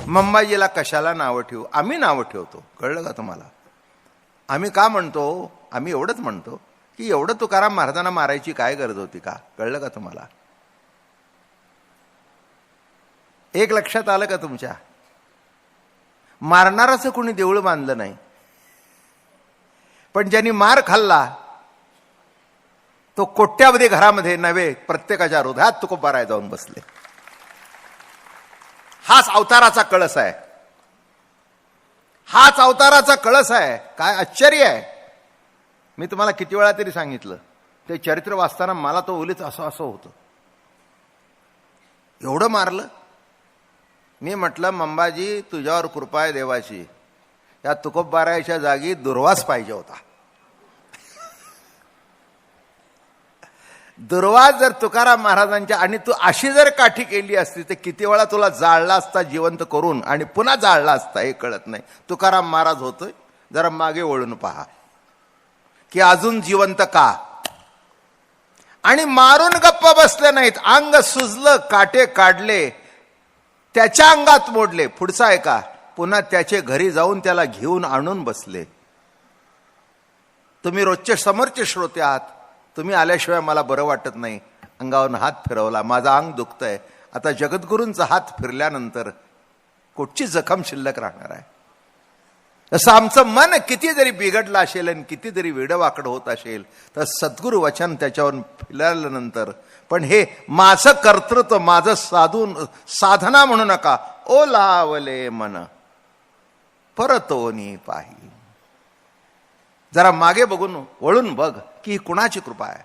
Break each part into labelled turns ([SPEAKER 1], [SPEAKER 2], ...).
[SPEAKER 1] मंबाजीला कशाला नावं ठेवू? आम्ही नावं ठेवतो, कळलं का तुम्हाला? आम्ही का म्हणतो? आम्ही एवढंच म्हणतो की एवढं तुकाराम महाराजांना मारायची काय गरज होती का? कळलं का तुम्हाला? एक लक्षात आलं का तुमच्या? मारणाराचं कोणी देऊळ बांधलं नाही, पण ज्यांनी मार खाल्ला तो कोट्यावधी घरामध्ये नव्हे प्रत्येकाच्या हृदयात तुकोबाराय जाऊन बसले. हाच अवताराचा कळस आहे, हाच अवताराचा कळस आहे. काय आश्चर्य आहे! मी तुम्हाला किती वेळा तरी सांगितलं, ते चरित्र वाचताना मला तो ओलीच असं असं होतं. एवढं मारलं. मी म्हटलं, मंबाजी तुझ्यावर कृपा आहे देवाची, या तुकोबारायच्या जागी दुर्वास पाहिजे होता. दुर्वास जर तुकाराम महाराजांच्या, आणि तू अशी जर काठी केली असती तर किती वेळा तुला जाळला असता जिवंत करून आणि पुन्हा जाळला असता हे कळत नाही. तुकाराम महाराज होतोय, जरा मागे वळून पहा की अजून जिवंत का. आणि मारून गप्प बसले नाहीत, अंग सुजलं, काटे काढले, त्याच्या अंगात मोडले. पुढचा आहे का? पुन्हा त्याचे घरी जाऊन त्याला घेऊन आणून बसले. तुम्ही रोजचे समोरचे श्रोते आहात, तुम्ही आल्याशिवाय मला बरं वाटत नाही. अंगावरून हात फिरवला, माझं अंग दुखतंय. आता जगद्गुरूंचा हात फिरल्यानंतर कुठची जखम शिल्लक राहणार आहे? असं आमचं मन किती जरी बिघडलं असेल आणि किती जरी वेडवाकड होत असेल तर सद्गुरु वचन त्याच्यावर फिरल्यानंतर, पण हे माझं कर्तृत्व, माझं साधना म्हणू नका. ओ लावले मन परतोनी पाही. जरा मागे बघून वळून बघ की ही कुणाची कृपा आहे,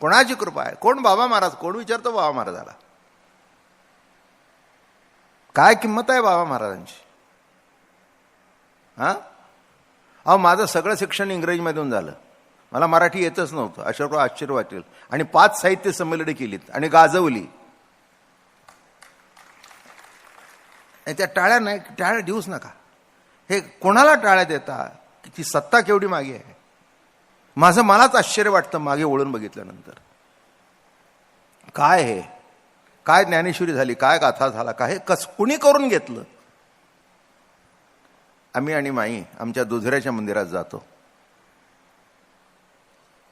[SPEAKER 1] कोणाची कृपा आहे. कोण? बाबा महाराज. कोण विचारतो बाबा महाराजाला? काय किंमत आहे बाबा महाराजांची? हा, अहो माझं सगळं शिक्षण इंग्रजीमधून झालं, मला मराठी येतच नव्हतं. अशोक आश्चर्य वाटेल. आणि 5 साहित्य संमेलने केलीत आणि गाजवली. त्या टाळ्या नाही, टाळ्या देऊच नका. हे कोणाला टाळ्या देता? ती सत्ता केवढी मागे आहे. माझं मलाच आश्चर्य वाटतं मागे वळून बघितल्यानंतर. काय हे, काय ज्ञानेश्वरी झाली, काय गाथा झाला, काय कुणी करून घेतलं? आम्ही आणि माई आमच्या दुधऱ्याच्या मंदिरात जातो,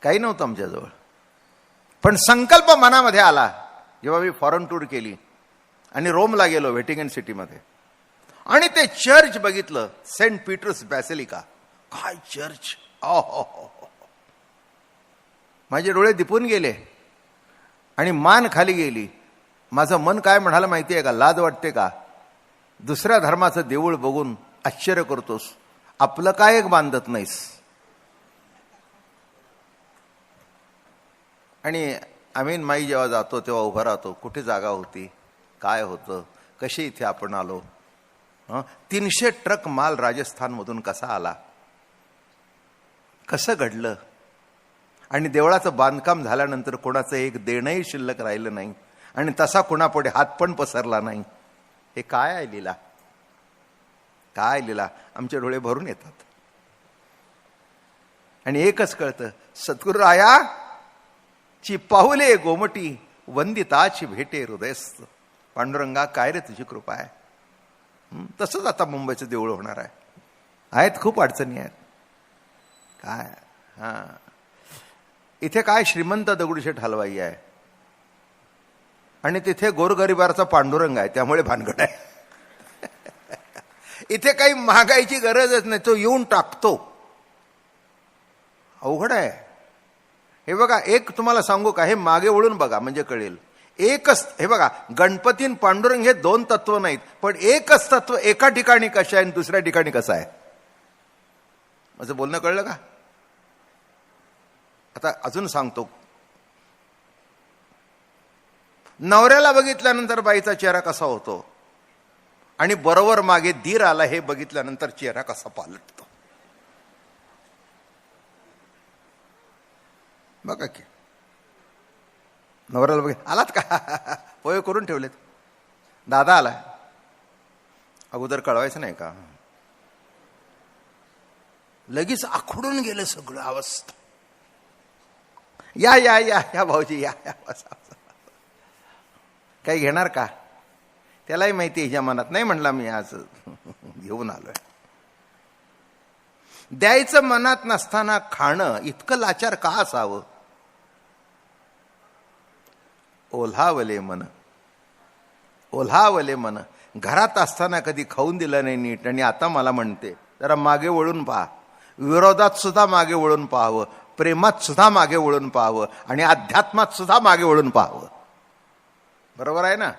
[SPEAKER 1] काही नव्हतं आमच्याजवळ, पण संकल्प मनामध्ये आला जेव्हा मी फॉरेन टूर केली आणि रोमला गेलो, व्हॅटिकन सिटीमध्ये, आणि ते चर्च बघितलं, सेंट पीटर्स बॅसिलिका. काय चर्च! माझे डोळे दिपून गेले आणि मान खाली गेली. माझं मन काय म्हणालं माहिती आहे का? लाज वाटते का? दुसऱ्या धर्माचं देऊळ बघून आश्चर्य करतोस, आपलं काय एक बांधत नाहीस. आणि आम्ही माई जेव्हा जातो तेव्हा उभं राहतो, कुठे जागा होती, काय होतं, कशी इथे आपण आलो. 300 ट्रक माल राजस्थानमधून कसा आला, कसं घडलं. आणि देवळाचं बांधकाम झाल्यानंतर कोणाचं एक देणंही शिल्लक राहिलं नाही, आणि तसा कोणापुढे हात पण पसरला नाही. हे काय आहे लीला, काय लीला! आमचे डोळे भरून येतात. आणि एकच कळतं, सद्गुरुराया ची पाहुले गोमटी वंदिताची भेटे हृदयस्थ. पांडुरंगा काय रे तुझी कृपा आहे. तसंच आता मुंबईचं देऊळ होणार आहे. आहेत खूप अडचणी आहेत. काय हा, इथे काय श्रीमंत दगडूशेठ हलवाई आहे आणि तिथे गोरगरिबाचा पांडुरंग आहे, त्यामुळे भानगड आहे. इथे काही महागाईची गरजच नाही, तो येऊन टाकतो. अवघड आहे हे. बघा, एक तुम्हाला सांगू का, हे मागे वळून बघा म्हणजे कळेल. एकच, हे बघा, गणपती आणि पांडुरंग हे 2 तत्व नाहीत, पण एकच तत्व एका ठिकाणी कसं आहे आणि दुसऱ्या ठिकाणी कसं आहे. माझं बोलणं कळलं का? आता अजून सांगतो. नवऱ्याला बघितल्यानंतर बाईचा चेहरा कसा होतो, आणि बरोबर मागे दीर आला हे बघितल्यानंतर चेहरा कसा पालटतो. बघा की, नवऱ्याला बघ, आलात का, पोहे करून ठेवलेत, दादा आलाय, अगोदर कळवायचं नाही का? लगेच आखडून गेलं सगळं अवस्था. या या या या भाऊजी या या, बसा. काही घेणार का? त्यालाही माहिती ह्याच्या मनात नाही. म्हणला मी आज घेऊन आलोय. द्यायचं मनात नसताना खाणं इतकं लाचार का असावं? ओल्हावले मन, ओल्हावले मन. घरात असताना कधी खाऊन दिलं नाही नीट, आणि आता मला म्हणते. जरा मागे वळून पहा. विरोधात सुद्धा मागे वळून पाहावं, प्रेमात सुद्धा मागे वळून पाहावं, आणि अध्यात्मात सुद्धा मागे वळून पाहावं. बरोबर आहे ना?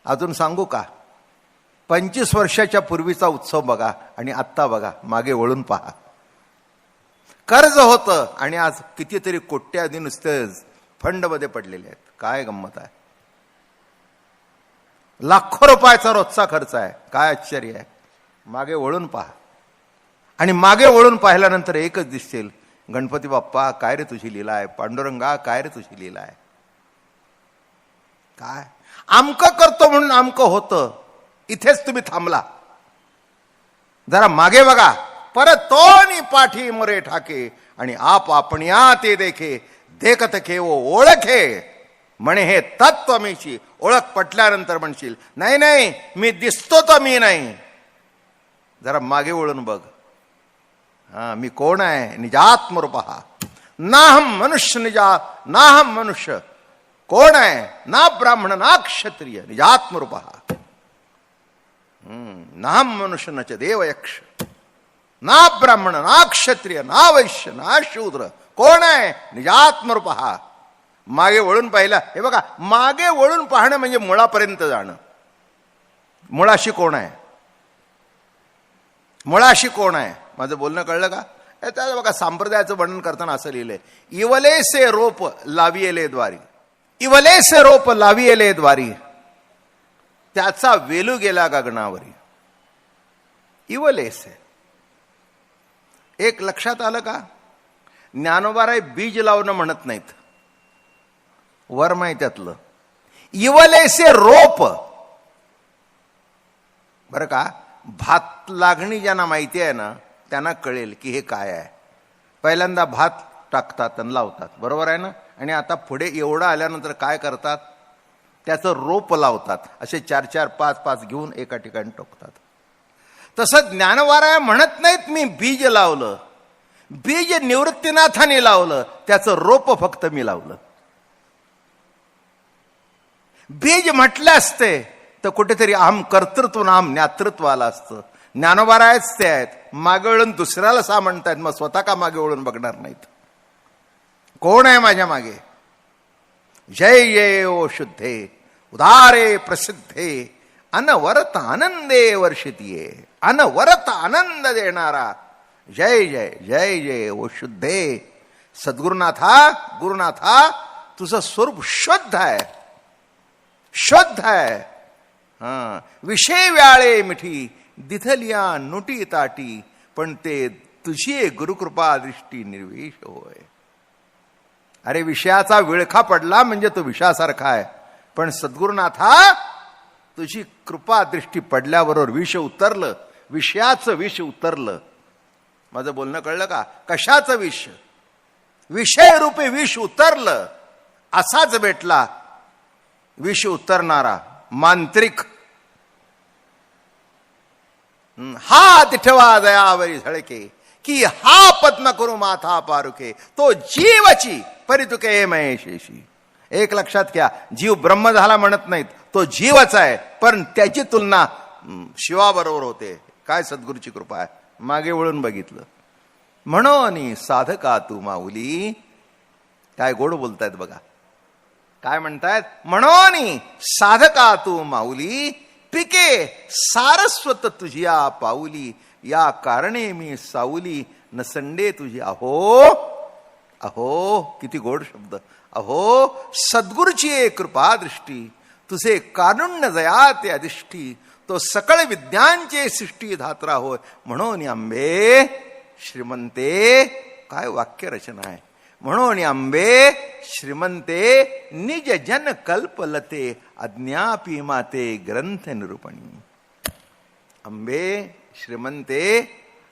[SPEAKER 1] अजून सांगू का? 25 वर्षाच्या पूर्वीचा उत्सव बघा आणि आत्ता बघा, मागे वळून पहा. कर्ज होतं आणि आज कितीतरी कोट्याधी नुसते फंडमध्ये पडलेले आहेत. काय गंमत आहे! लाखो रुपयाचा रोजचा खर्च आहे. काय आश्चर्य आहे! मागे वळून पहा. आणि मागे वळून पाहिल्यानंतर एकच दिसेल, गणपती बाप्पा काय रे तुझी लीला आहे, पांडुरंगा काय रे तुझी लीला आहे. काय आमकं करतो म्हणून आमकं होतं, इथेच तुम्ही थांबला. जरा मागे बघा. परत तोनी पाठी मोरे ठाके, आणि आप आपणया ते देखे, देखत केवो ओळखे, म्हणे हे तत्व मीची. ओळख पटल्यानंतर म्हणशील नाही नाही मी दिसतो तर मी नाही. जरा मागे वळून बघ. मी कोण आहे? निजात्मरूपहा. नाहम मनुष्य निजात, नाहम मनुष्य. कोण आहे? ना ब्राह्मण ना क्षत्रिय, निजात्मरूपहा. नाहम मनुष्य न च देव यक्ष, ना ब्राह्मण ना क्षत्रिय ना वैश्य ना शूद्र. कोण आहे? निजात्मरूपहा. मागे वळून पाहिला. हे बघा, मागे वळून पाहणं म्हणजे मुळापर्यंत जाणं. मुळाशी कोण आहे? मुळाशी कोण आहे? माझं बोलणं कळलं का? त्याचं बघा, संप्रदायाचं वर्णन करताना असं लिहिलंय, इवलेसे रोप लावियेले द्वारी. इवलेसे रोप लावियेले द्वारी, त्याचा वेलू गेला गगनावरी. इवलेसे. एक लक्षात आलं का? ज्ञानोबाराय बीज लावणं म्हणत नाहीत, वर्म आहे त्यातलं. इवलेसे रोप. बरं का? भात लागणी ज्यांना माहिती आहे ना, त्यांना कळेल की हे काय आहे. पहिल्यांदा भात टाकतात आणि लावतात, बरोबर आहे ना? आणि आता पुढे एवढं आल्यानंतर काय करतात? त्याचं रोप लावतात. असे 4-4, 5-5 घेऊन एका ठिकाणी टोकतात. तसं ज्ञानवाराय म्हणत नाहीत मी बीज लावलं. बीज निवृत्तीनाथाने लावलं, त्याचं रोप फक्त मी लावलं. बीज म्हटलं असते तर कुठेतरी अहम कर्तृत्व नाम ज्ञातृत्व आलं असतं. ज्ञानोबारायच ते आहेत. मागे वळून दुसऱ्याला सा म्हणतायत, मग स्वतः का मागे वळून बघणार नाहीत? कोण आहे माझ्या मागे? जय जय ओ शुद्धे उदारे प्रसिद्धे, अनवरत आनंदे वर्षितीये. अनवरत आनंद देणारा जय जय जय जय ओ शुद्धे. सद्गुरुनाथा, गुरुनाथा, तुझं स्वरूप शुद्ध आहे, शुद्ध आहे. विषय व्याळे मिठी, दिथलिया नुटी ताटी, पण ते तुझी गुरुकृपा दृष्टी निर्वेश होय. अरे विषयाचा विळखा पडला म्हणजे तो विषासारखा आहे, पण सद्गुरुनाथा तुझी कृपा दृष्टी पडल्याबरोबर विष उतरलं, विषयाचं विष उतरलं. माझं बोलणं कळलं का? कशाचं विष? विषय रूपे विष उतरलं. असाच भेटला विष उतरणारा मांत्रिक. हा दिठवा दयावरी झळके, की हा पद्म करू माथा पारुके, तो जीवची परितुके महेशेशी. एक लक्षात घ्या, जीव ब्रह्म झाला म्हणत नाहीत, तो जीवच आहे, पण त्याची तुलना शिवाबरोबर होते. काय सद्गुरूची कृपा आहे. मागे वळून बघितलं. म्हणून साधका तू माऊली. काय गोड बोलतायत बघा. काय म्हणतायत? म्हणून साधका तू माऊली, पिके सारस्वत तुझिया पाऊली, या कारणे मी साऊली, नसंडे तुझी. अहो अहो, किती गोड शब्द. अहो सद्गुरूची कृपा दृष्टी, तुझे कारुण्य दया ते अधिष्ठी, तो सकळ विद्यांचे सृष्टी धात्रा होय. म्हणून अंबे श्रीमंते. काय वाक्य रचना आहे. म्हणून अंबे श्रीमंते, निज जन कल्पलते, अज्ञापी माते ग्रंथ निरूपणी. अंबे श्रीमंते.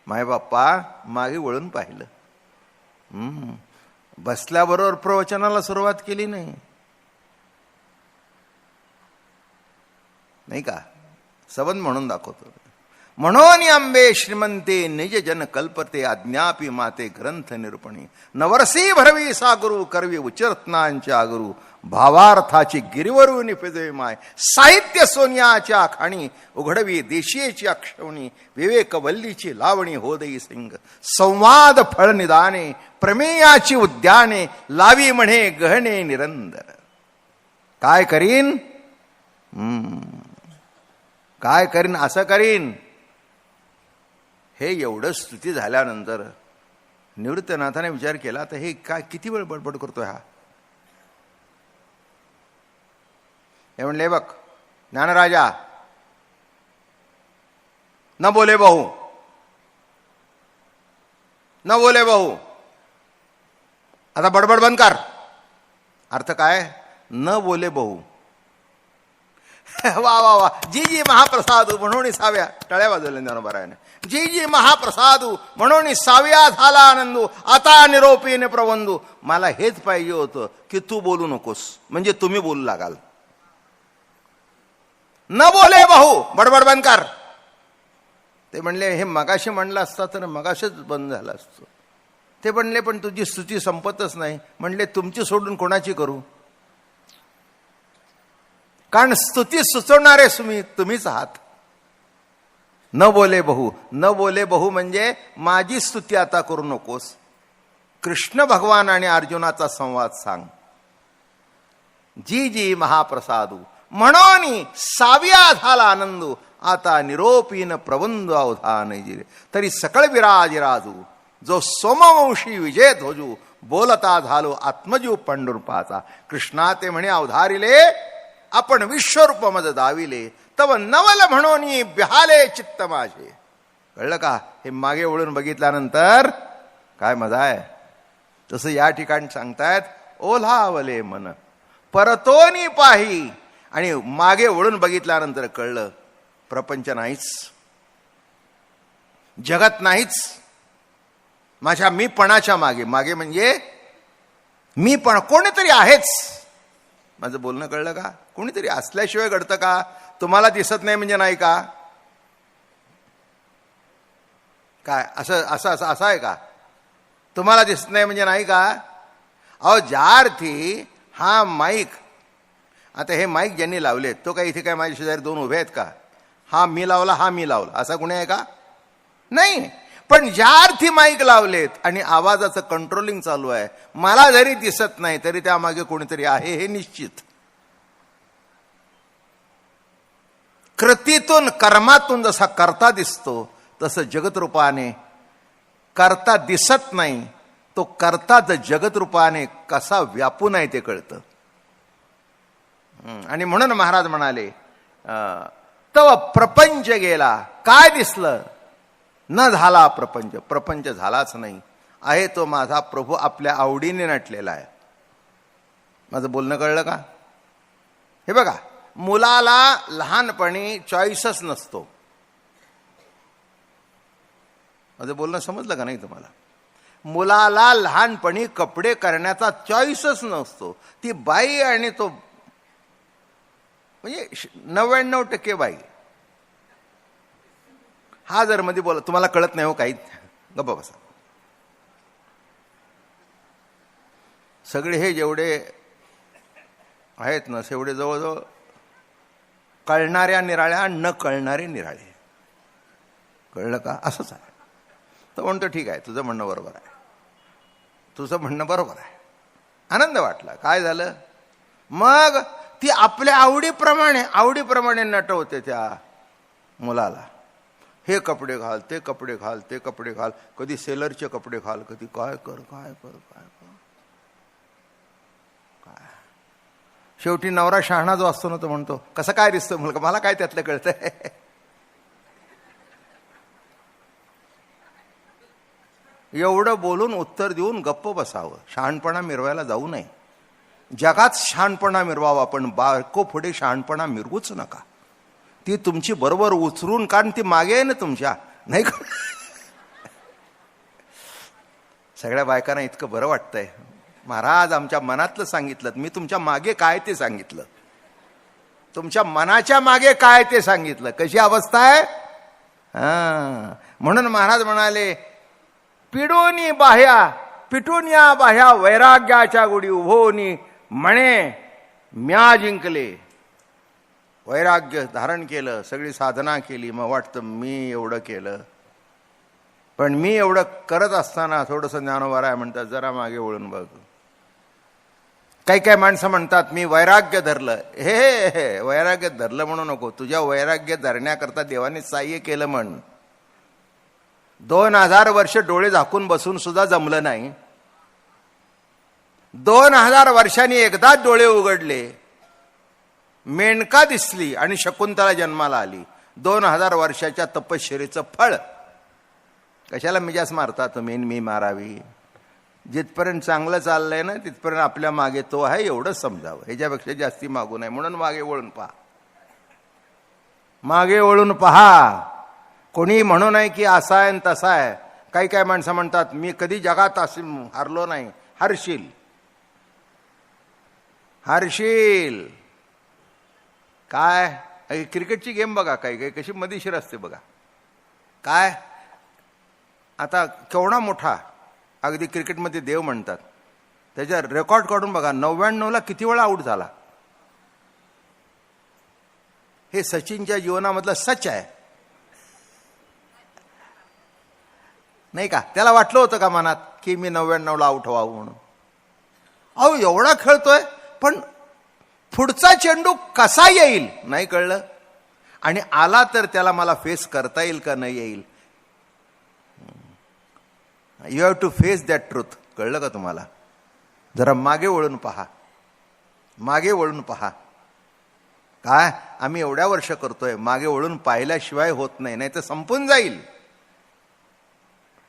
[SPEAKER 1] माय बाप्पा मागे वळून पाहिलं. बसल्याबरोबर प्रवचनाला सुरुवात केली नाही. नाही का? सबंध म्हणून दाखवतो. म्हणून आंबे श्रीमंते निज जन कल्पते, अज्ञापी माते ग्रंथ निरूपणी. नवरसी भरवी सागुरु करवी उच्चरत्नांच्या गुरु, भावार्थाची गिरीवरून निफेदवे माय. साहित्य सोनियाच्या खाणी उघडवी देशीयेची अक्षवणी, विवेक वल्लीची लावणी होदई सिंग. संवाद फळ निदाने प्रमेयाची उद्याने, लावी म्हणे गहने निरंतर. काय करीन? काय करीन? असं करीन. हे एवढं स्तुती झाल्यानंतर निवृत्तनाथाने विचार केला, तर हे काय किती वेळ बडबड करतोय हा? हे म्हणले, बघ ज्ञानराजा, न बोले बहु, न बोले बहु. आता बडबड बंद कर. अर्थ काय? न बोले बहु. वा वा वा. जी जी महाप्रसादू म्हणून साव्या. टाळ्या वाजवल्या ज्ञानोबारायाने. जी जी महाप्रसादू म्हणून साव्या झाला आनंदू, आता निरोपीने प्रबंधू. मला हेच पाहिजे होतं की तू बोलू नकोस, म्हणजे तुम्ही बोलू लागाल. न बोले बहु, बडबड बंद कर. ते म्हणले, हे मगाशी म्हणलं असता तर मगाशीच बंद झालं असतं. ते म्हणले, पण तुझी स्तुती संपतच नाही. म्हणले, तुमची सोडून कोणाची करू? कारण स्तुती सुचवणारे तुम्हीच आहात. न बोले बहु. न बोले बहु म्हणजे माझी स्तुती आता करू नकोस. कृष्ण भगवान आणि अर्जुनाचा संवाद सांग. जी जी महाप्रसादू म्हणून साव्या झाला आनंदू, आता निरोपीन प्रबंध अवधान जिरे. तरी सकळ विराज राजू, जो सोमवंशी विजय ध्वजू, बोलता झालो आत्मजीव पंढुरपाचा. कृष्णा ते म्हणे, अवधारिले आपण विश्वरूप मज दाविले, तव नवल म्हणून बिहाले चित्त माझे. कळलं का? हे मागे वळून बघितल्यानंतर काय मजा आहे. तसं या ठिकाणी सांगतायत, ओलावले मन परतोनी पाही. आणि मागे वळून बघितल्यानंतर कळलं, प्रपंच नाहीच, जगत नाहीच. माझ्या मीपणाच्या मागे, मागे म्हणजे मीपण, कोणीतरी आहेच. माझं बोलणं कळलं का? कोणीतरी असल्याशिवाय घडतं का? तुम्हाला दिसत नाही म्हणजे नाही का? काय असं असं असं असं आहे का? तुम्हाला दिसत नाही म्हणजे नाही का? अहो, ज्या अर्थी हा माईक, आता हे माईक ज्यांनी लावलेत, तो काय इथे काय माझ्या शेजारी दोन उभे आहेत का? हा मी लावला, हा मी लावला, असा गुन्हा आहे का? नाही. पण ज्या अर्थी माईक लावलेत आणि आवाजाचं कंट्रोलिंग चालू आहे, मला जरी दिसत नाही तरी त्यामागे कोणीतरी आहे हे निश्चित. कृतीतून, कर्मातून जसा कर्ता दिसतो, तसं जगतरूपाने कर्ता दिसत नाही. तो कर्ता जगतरूपाने कसा व्यापून आहे ते कळतं. आणि म्हणून महाराज म्हणाले, तव प्रपंच गेला. काय दिसलं? न झाला प्रपंच. प्रपंच झालाच नाही. आहे तो माझा प्रभू आपल्या आवडीने नटलेला आहे. माझं बोलणं कळलं का? हे बघा, मुलाला लहानपणी चॉईसच नसतो. माझं बोलणं समजलं का नाही तुम्हाला? मुलाला लहानपणी कपडे करण्याचा चॉईसच नसतो. ती बाई आणि तो म्हणजे 99% बाई. हा जर मध्ये बोला, तुम्हाला कळत नाही हो काही, गप्पा बसा. सगळे हे जेवढे आहेत ना, तेवढे जवळजवळ कळणाऱ्या निराळ्या, न कळणारे निराळे. कळलं का? असंच आहे. तर म्हणतो, ठीक आहे, तुझं म्हणणं बरोबर आहे, तुझं म्हणणं बरोबर आहे. आनंद वाटला. काय झालं मग? ती आपल्या आवडीप्रमाणे नटवते त्या मुलाला. हे कपडे घाल, ते कपडे घाल, ते कपडे घाल, कधी सेलरचे कपडे घाल, कधी काय कर. शेवटी नवरा शहाणा जो असतो ना, तो म्हणतो, कसं काय दिसतो मुलगा, मला काय त्यातलं कळतंय. एवढं बोलून उत्तर देऊन गप्प बसावं. शहाणपणा मिरवायला जाऊ नये. जगात शहाणपणा मिरवावा, पण बायको पुढे शहाणपणा मिरवूच नका. ती तुमची बरोबर उचलून, कारण ती मागे आहे ना तुमच्या, नाही का? सगळ्या बायकांना इतकं बरं वाटतंय, महाराज आमच्या मनातलं सांगितलं, मी तुमच्या मागे काय ते सांगितलं. तुमच्या मनाच्या मागे काय ते सांगितलं. कशी अवस्था आहे. म्हणून महाराज म्हणाले, पिटून या बाह्या वैराग्याच्या गुढी उभोनी म्हणे म्या जिंकले. वैराग्य धारण केलं, सगळी साधना केली, मग वाटतं मी एवढं केलं. पण मी एवढं करत असताना थोडंसं ज्ञानोबा राय म्हणतात, जरा मागे वळून बघ. काही काही माणसं म्हणतात मी वैराग्य धरलं. हे वैराग्य धरलं म्हणू नको. तुझ्या वैराग्य धरण्याकरता देवाने सहाय्य केलं म्हण. 2000 वर्ष डोळे झाकून बसून सुद्धा जमलं नाही. 2000 वर्षांनी एकदाच डोळे उघडले, मेनका दिसली आणि शकुंतला जन्माला आली. 2000 वर्षाच्या तपश्चर्येचं फळ. कशाला मिजास मारता तुम्ही, मी मारावी. जिथपर्यंत चांगलं चाललंय ना तिथपर्यंत आपल्या मागे तो आहे एवढंच समजावं. ह्याच्यापेक्षा जास्ती मागू नये. म्हणून मागे वळून पहा, मागे वळून पहा. कोणी म्हणू नये की असा आहे आणि तसा आहे. काही काही माणसं म्हणतात मी कधी जगात असे हारलो नाही. हरशील काय. क्रिकेटची गेम बघा, काही काही कशी मजेशीर असते बघा. काय आता केवढा मोठा अगदी क्रिकेटमध्ये देव म्हणतात, त्याच्या रेकॉर्ड काढून बघा. 99ला किती वेळा आऊट झाला. हे सचिनच्या जीवनामधलं सच आहे नाही का. त्याला वाटलं होतं का मनात की मी 99ला आऊट व्हावं म्हणून. अहो एवढा खेळतोय पण पुढचा चेंडू कसा येईल नाही कळलं. आणि आला तर त्याला मला फेस करता येईल का नाही येईल. You have to face that truth. कळलं का तुम्हाला. जरा मागे वळून पहा, मागे वळून पहा. काय आम्ही एवढ्या वर्ष करतोय, मागे वळून पाहिल्याशिवाय होत नाही, नाही तर संपून जाईल.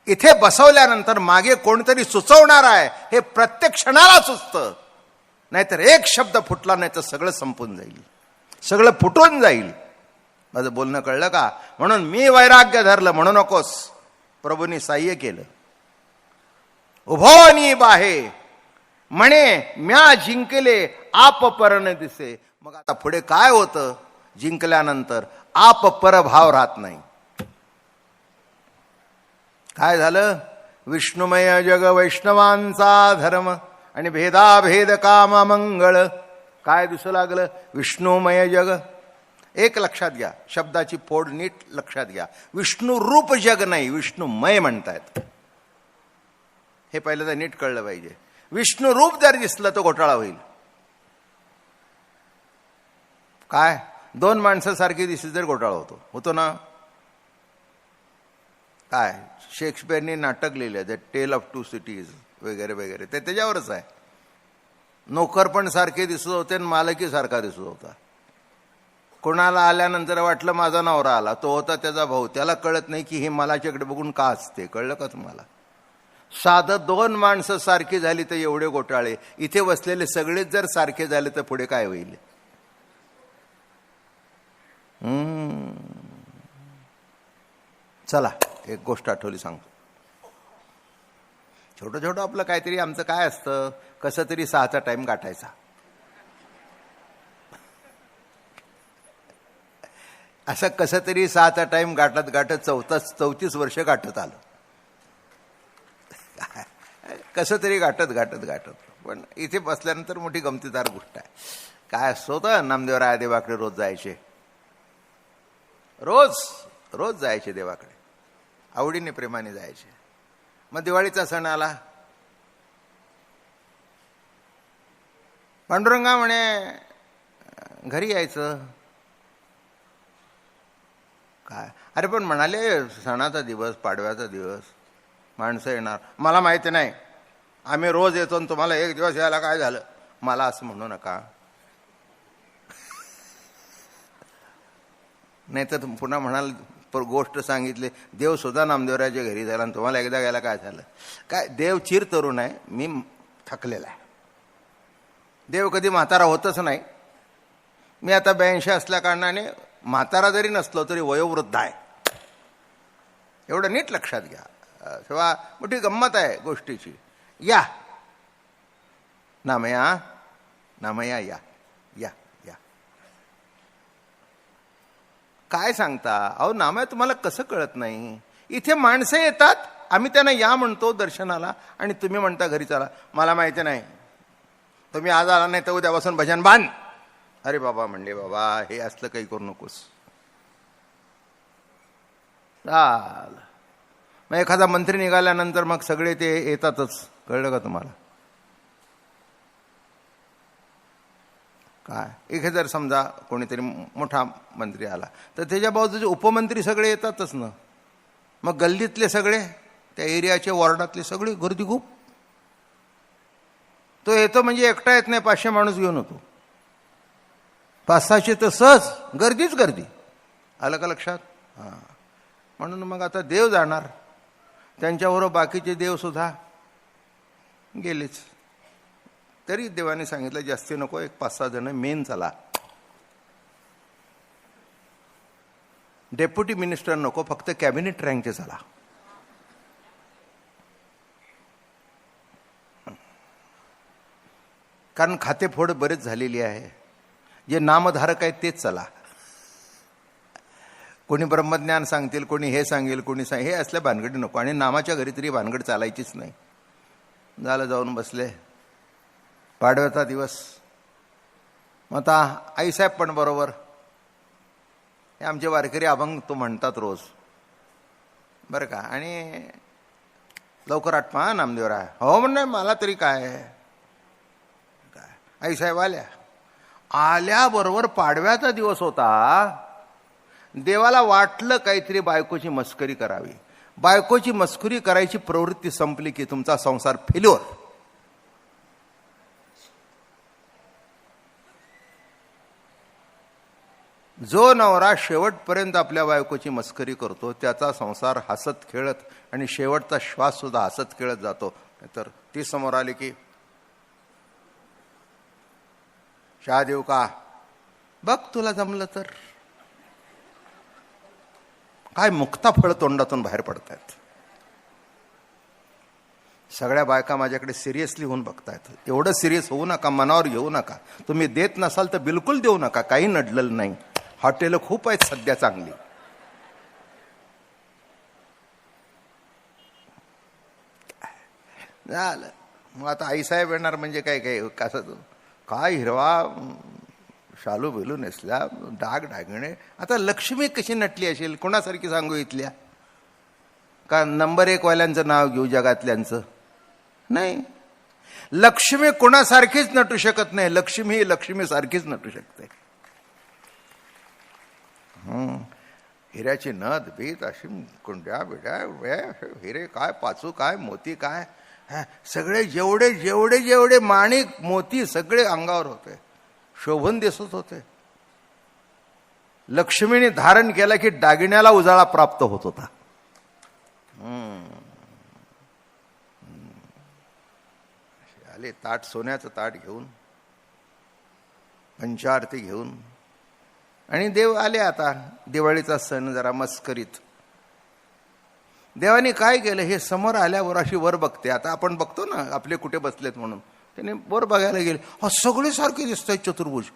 [SPEAKER 1] इथे बसवल्यानंतर मागे कोणतरी सुचवणार आहे हे प्रत्येक क्षणाला सुचतं. नाहीतर एक शब्द फुटला नाही तर सगळं संपून जाईल, सगळं फुटून जाईल. माझं बोलणं कळलं का. म्हणून मी वैराग्य धरलं म्हणू नकोस. प्रभूंनी सहाय्य केलं. उभोनी बाहे म्हणे म्या जिंकले आप पर न दिसे. मग आता पुढे काय होतं. जिंकल्यानंतर आप पर भाव राहत नाही. काय झालं. विष्णुमय जग वैष्णवांचा धर्म आणि भेदाभेद काम मंगळ. काय दिसू लागलं. विष्णुमय जग. एक लक्षात घ्या, शब्दाची फोड नीट लक्षात घ्या. विष्णू रूप जग नाही, विष्णुमय म्हणतायत. हे पहिलं तर नीट कळलं पाहिजे. विष्णू रूप जर दिसलं तर घोटाळा होईल. काय 2 माणसं सारखी दिसली तर घोटाळा होतो ना. काय शेक्सपियरनी नाटक लिहिलं द टेल ऑफ 2 सिटीज वगैरे वगैरे, ते त्याच्यावरच आहे. नोकर पण सारखे दिसत होते आणि मालकी सारखा दिसत होता. कोणाला आल्यानंतर वाटलं माझा नवरा आला, तो होता त्याचा भाऊ. त्याला कळत नाही की हे मलाच्याकडे बघून का असते. कळलं का तुम्हाला. साधं 2 माणसं सारखी झाली तर एवढे घोटाळे. इथे बसलेले सगळेच जर सारखे झाले तर पुढे काय होईल. चला एक गोष्ट आठवली सांगतो. छोटं छोटं आपलं काहीतरी आमचं काय असतं, कसं तरी 6चा टाइम गाठायचा. असं कसं तरी 6चा टाइम गाठत गाठत 34 वर्ष गाठत आलं. कसं तरी गाठत गाठत गाठत. पण इथे बसल्यानंतर मोठी गमतीदार गोष्ट आहे. काय असं होतं, नामदेवराय देवाकडे रोज जायचे. रोज जायचे देवाकडे, आवडीने प्रेमाने जायचे. मग दिवाळीचा सण आला. पांडुरंगा म्हणे घरी यायचं. काय अरे पण म्हणाले सणाचा दिवस, पाडव्याचा दिवस, माणसं येणार. मला माहिती नाही, आम्ही रोज येतो आणि तुम्हाला एक दिवस यायला काय झालं. मला असं म्हणू नका, नाही तर पुन्हा म्हणाल गोष्ट सांगितली देव सुद्धा नामदेवराच्या घरी झाला आणि तुम्हाला एकदा गेला काय झालं. काय देव चिर तरुण आहे, मी थकलेला आहे. देव कधी म्हातारा होतच नाही. मी आता 82 असल्या कारणाने म्हातारा जरी नसलो तरी वयोवृद्ध आहे. एवढं नीट लक्षात घ्या. तेव्हा मोठी गंमत आहे गोष्टीची. या नामया या या या. काय सांगता अहो, नामदेव तुम्हाला कसं कळत नाही? इथे माणसं येतात, आम्ही त्यांना या म्हणतो दर्शनाला, आणि तुम्ही म्हणता घरी चला. मला माहिती नाही, तुम्ही आज आला नाही तर उद्यापासून भजन बांध. अरे बाबा म्हणले, बाबा हे असलं काही करू नकोस. चाल मग एखादा मंत्री निघाल्यानंतर मग सगळे ते येतातच. कळलं का तुम्हाला? काय इथे जर समजा कोणीतरी मोठा मंत्री आला तर त्याच्या बाजूचे उपमंत्री सगळे येतातच ना. मग गल्लीतले सगळे, त्या एरियाचे वॉर्डातले सगळे गर्दी खूप. तो येतो म्हणजे एकटा येत नाही, 500 माणूस घेऊन होतो. 500-600 तर सहज, गर्दीच गर्दी. आलं का लक्षात? हां. म्हणून मग आता देव जाणार, त्यांच्याबरोबर बाकीचे देव सुद्धा गेलेच. तरी देवाने सांगितलं जास्ती नको, एक 5-6 जण मेन चला. डेप्युटी मिनिस्टर नको, फक्त कॅबिनेट रँकचे चला. कारण खातेफोड बरेच झालेली आहे. जे नामधारक आहेत तेच चला. कोणी ब्रह्मज्ञान सांगतील, कोणी हे सांगेल, कोणी हे असल्या भानगडी नको. आणि नामाच्या घरी तरी भानगड चालायचीच नाही. झालं, जाऊन बसले. पाडव्याचा दिवस. मग आता आईसाहेब पण बरोबर, हे आमचे वारकरी अभंग तो म्हणतात रोज बरं का. आणि लवकर आठवा नामदेवराय. हो म्हणणे, मला तरी काय. आईसाहेब आल्याबरोबर पाडव्याचा दिवस होता. देवाला वाटलं काहीतरी बायकोची मस्करी करावी. बायकोची मस्करी करायची प्रवृत्ती संपली की तुमचा संसार फेल्युअर. जो नवरा शेवटपर्यंत आपल्या बायकोची मस्करी करतो त्याचा संसार हसत खेळत आणि शेवटचा श्वास सुद्धा हसत खेळत जातो. तर ती समोर आली की, चहा देऊ का? बघ तुला जमलं तर. काय मुक्ताफळ तोंडातून बाहेर पडतायत. सगळ्या बायका माझ्याकडे सिरियसली होऊन बघतायत. एवढं सिरियस होऊ नका, मनावर घेऊ नका. तुम्ही देत नसाल तर बिलकुल देऊ नका, काही नडलेलं नाही. हॉटेल खूप आहेत सध्या चांगली. झालं. मग आता आईसाहेब येणार म्हणजे काय काय कसं, काय हिरवा शालू बिलू नेसल्या, डाग डागणे. आता लक्ष्मी कशी नटली असेल, कोणासारखी सांगू इथल्या? का नंबर 1 वाल्यांचं नाव घेऊ जगातल्यांचं? नाही, लक्ष्मी कोणासारखीच नटू शकत नाही. लक्ष्मी ही लक्ष्मी सारखीच नटू शकते. हिऱ्याची नथ बीत अशी, कुंड्या बिड्या, हिरे काय, पाचू काय, मोती काय, सगळे जेवढे जेवढे जेवढे माणिक मोती सगळे अंगावर होते, शोभून दिसत होते. लक्ष्मीने धारण केला की दागिन्याला उजाळा प्राप्त होत होता. आले ताट, सोन्याचं ताट घेऊन, पंचारती घेऊन. आणि देव आले. आता दिवाळीचा सण जरा मस्करीत. देवाने काय केलं, हे समोर आल्यावर अशी वर बघते. आता आपण बघतो ना आपले कुठे बसलेत म्हणून. त्याने वर बघायला गेले, हा सगळे सारखे दिसत आहेत चतुर्भुज.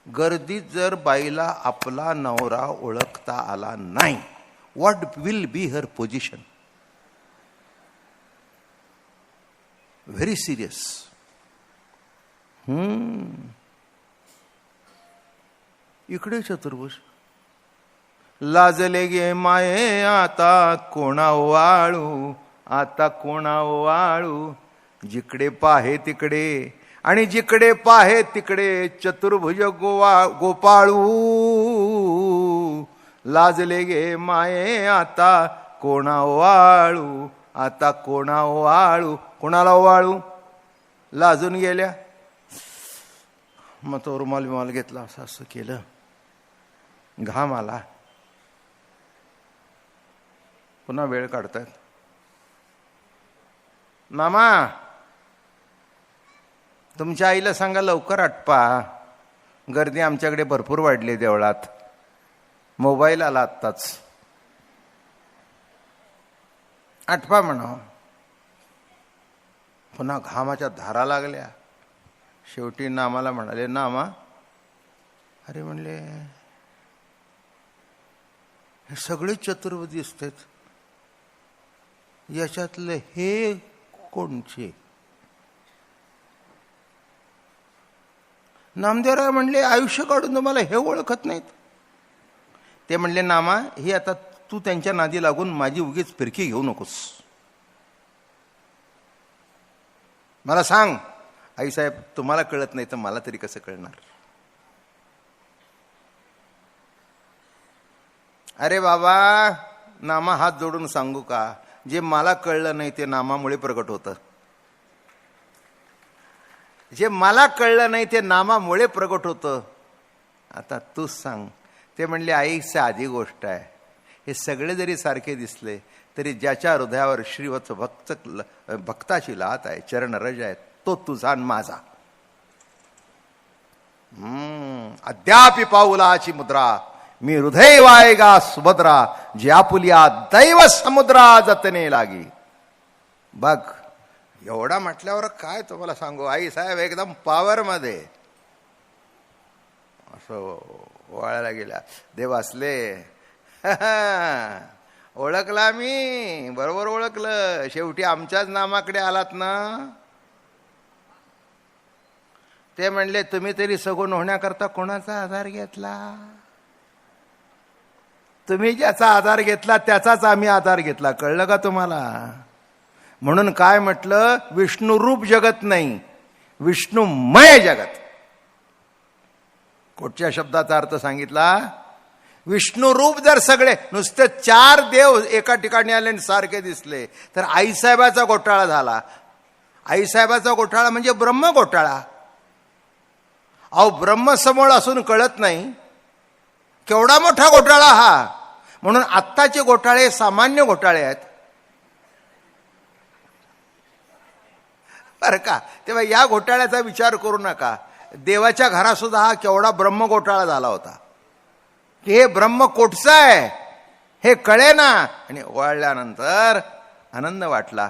[SPEAKER 1] गर्दीत जर बाईला आपला नवरा ओळखता आला नाही, what will be her position? Very serious. इकडे चतुर्भुज. लाजले गे माये आता कोणा वाळू, आता कोणा वाळू. जिकडे पाहे तिकडे, आणि जिकडे पाहे तिकडे चतुर्भुज गोपाळू. लाजले गे माये आता कोणा वाळू, आता कोणा वाळू. कोणाला वाळू? लाजून गेल्या. मग तो रुमाल बिमाल घेतला, असं असं केलं, घाम आला. पुन्हा वेळ काढतायत. मामा, तुमच्या आईला सांगा लवकर आटपा, गर्दी आमच्याकडे भरपूर वाढली देवळात. मोबाईल आला आत्ताच, आटपा म्हणा. पुन्हा घामाच्या धारा लागल्या. शेवटी नामाला म्हणाले, नामा, अरे म्हणले हे सगळे चतुर्वेद दिसतात, याच्यातले हे कोणचे? नामदेवराय म्हणले, आयुष्य काढून तुम्हाला हे ओळखत नाहीत? ते म्हणले, नामा, ही आता तू त्यांच्या नादी लागून माझी उगीच फिरकी घेऊ नकोस. मला सांग, आईसाहेब, तुम्हाला कळत नाही तर मला तरी कसं कळणार? अरे बाबा, नामा, हात जोडून सांगू का, जे मला कळलं नाही ते नामामुळे प्रगट होतं. जे मला कळलं नाही ते नामामुळे प्रगट होतं. आता तूच सांग. ते म्हणले, आई, साधी गोष्ट आहे. हे सगळे जरी सारखे दिसले तरी ज्याच्या हृदयावर श्रीवत्स भक्ताची लात आहे, चरणरज आहे, तो तुझा आणि माझा. अद्यापि पाऊलाची मुद्रा, मी हृदय वायगा सुभद्रा, जे आपुलिया दैव समुद्रा जतने लागी. बघ, एवढा म्हटल्यावर काय तुम्हाला सांगू, आई साहेब एकदम पॉवर मध्ये असं वळायला गेला. देव असले, ओळखला मी, बरोबर ओळखलं. शेवटी आमच्याच नामाकडे आलात ना. ते म्हणले, तुम्ही तरी सगुण होण्याकरता कोणाचा आधार घेतला? तुम्ही ज्याचा आधार घेतला त्याचाच आम्ही आधार घेतला. कळलं का तुम्हाला? म्हणून काय म्हटलं, विष्णुरूप जगत नाही, विष्णुमय जगत. कुठच्या शब्दाचा अर्थ सांगितला? विष्णुरूप जर सगळे नुसते 4 देव एका ठिकाणी आले आणि सारखे दिसले तर आईसाहेबाचा घोटाळा झाला. आईसाहेबाचा घोटाळा म्हणजे ब्रह्म घोटाळा. अहो, ब्रह्मसमोर असून कळत नाही, केवढा मोठा घोटाळा हा. म्हणून आत्ताचे घोटाळे सामान्य घोटाळे आहेत, बरं का. तेव्हा या घोटाळ्याचा विचार करू नका. देवाच्या घरात सुद्धा हा केवढा ब्रह्म घोटाळा झाला होता. हे ब्रह्म कोटचं आहे हे कळे ना. आणि वळल्यानंतर आनंद वाटला.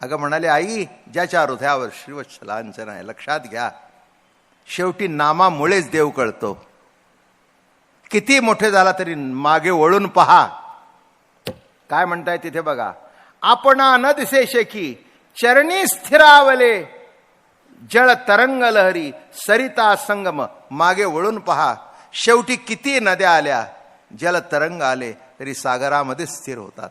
[SPEAKER 1] अगं म्हणाले, आई, ज्याच्या हृदयावर श्रीवत्स लांछन आहे, लक्षात घ्या, शेवटी नामामुळेच देव कळतो. किती मोठे झाला तरी मागे वळून पहा. काय म्हणताय तिथे बघा, आपणा न दिसे शेकी, चरणी स्थिरावले, जळ तरंग लहरी, सरिता संगम. मागे वळून पहा. शेवटी किती नद्या आल्या, जल तरंग आले तरी सागरामध्ये स्थिर होतात.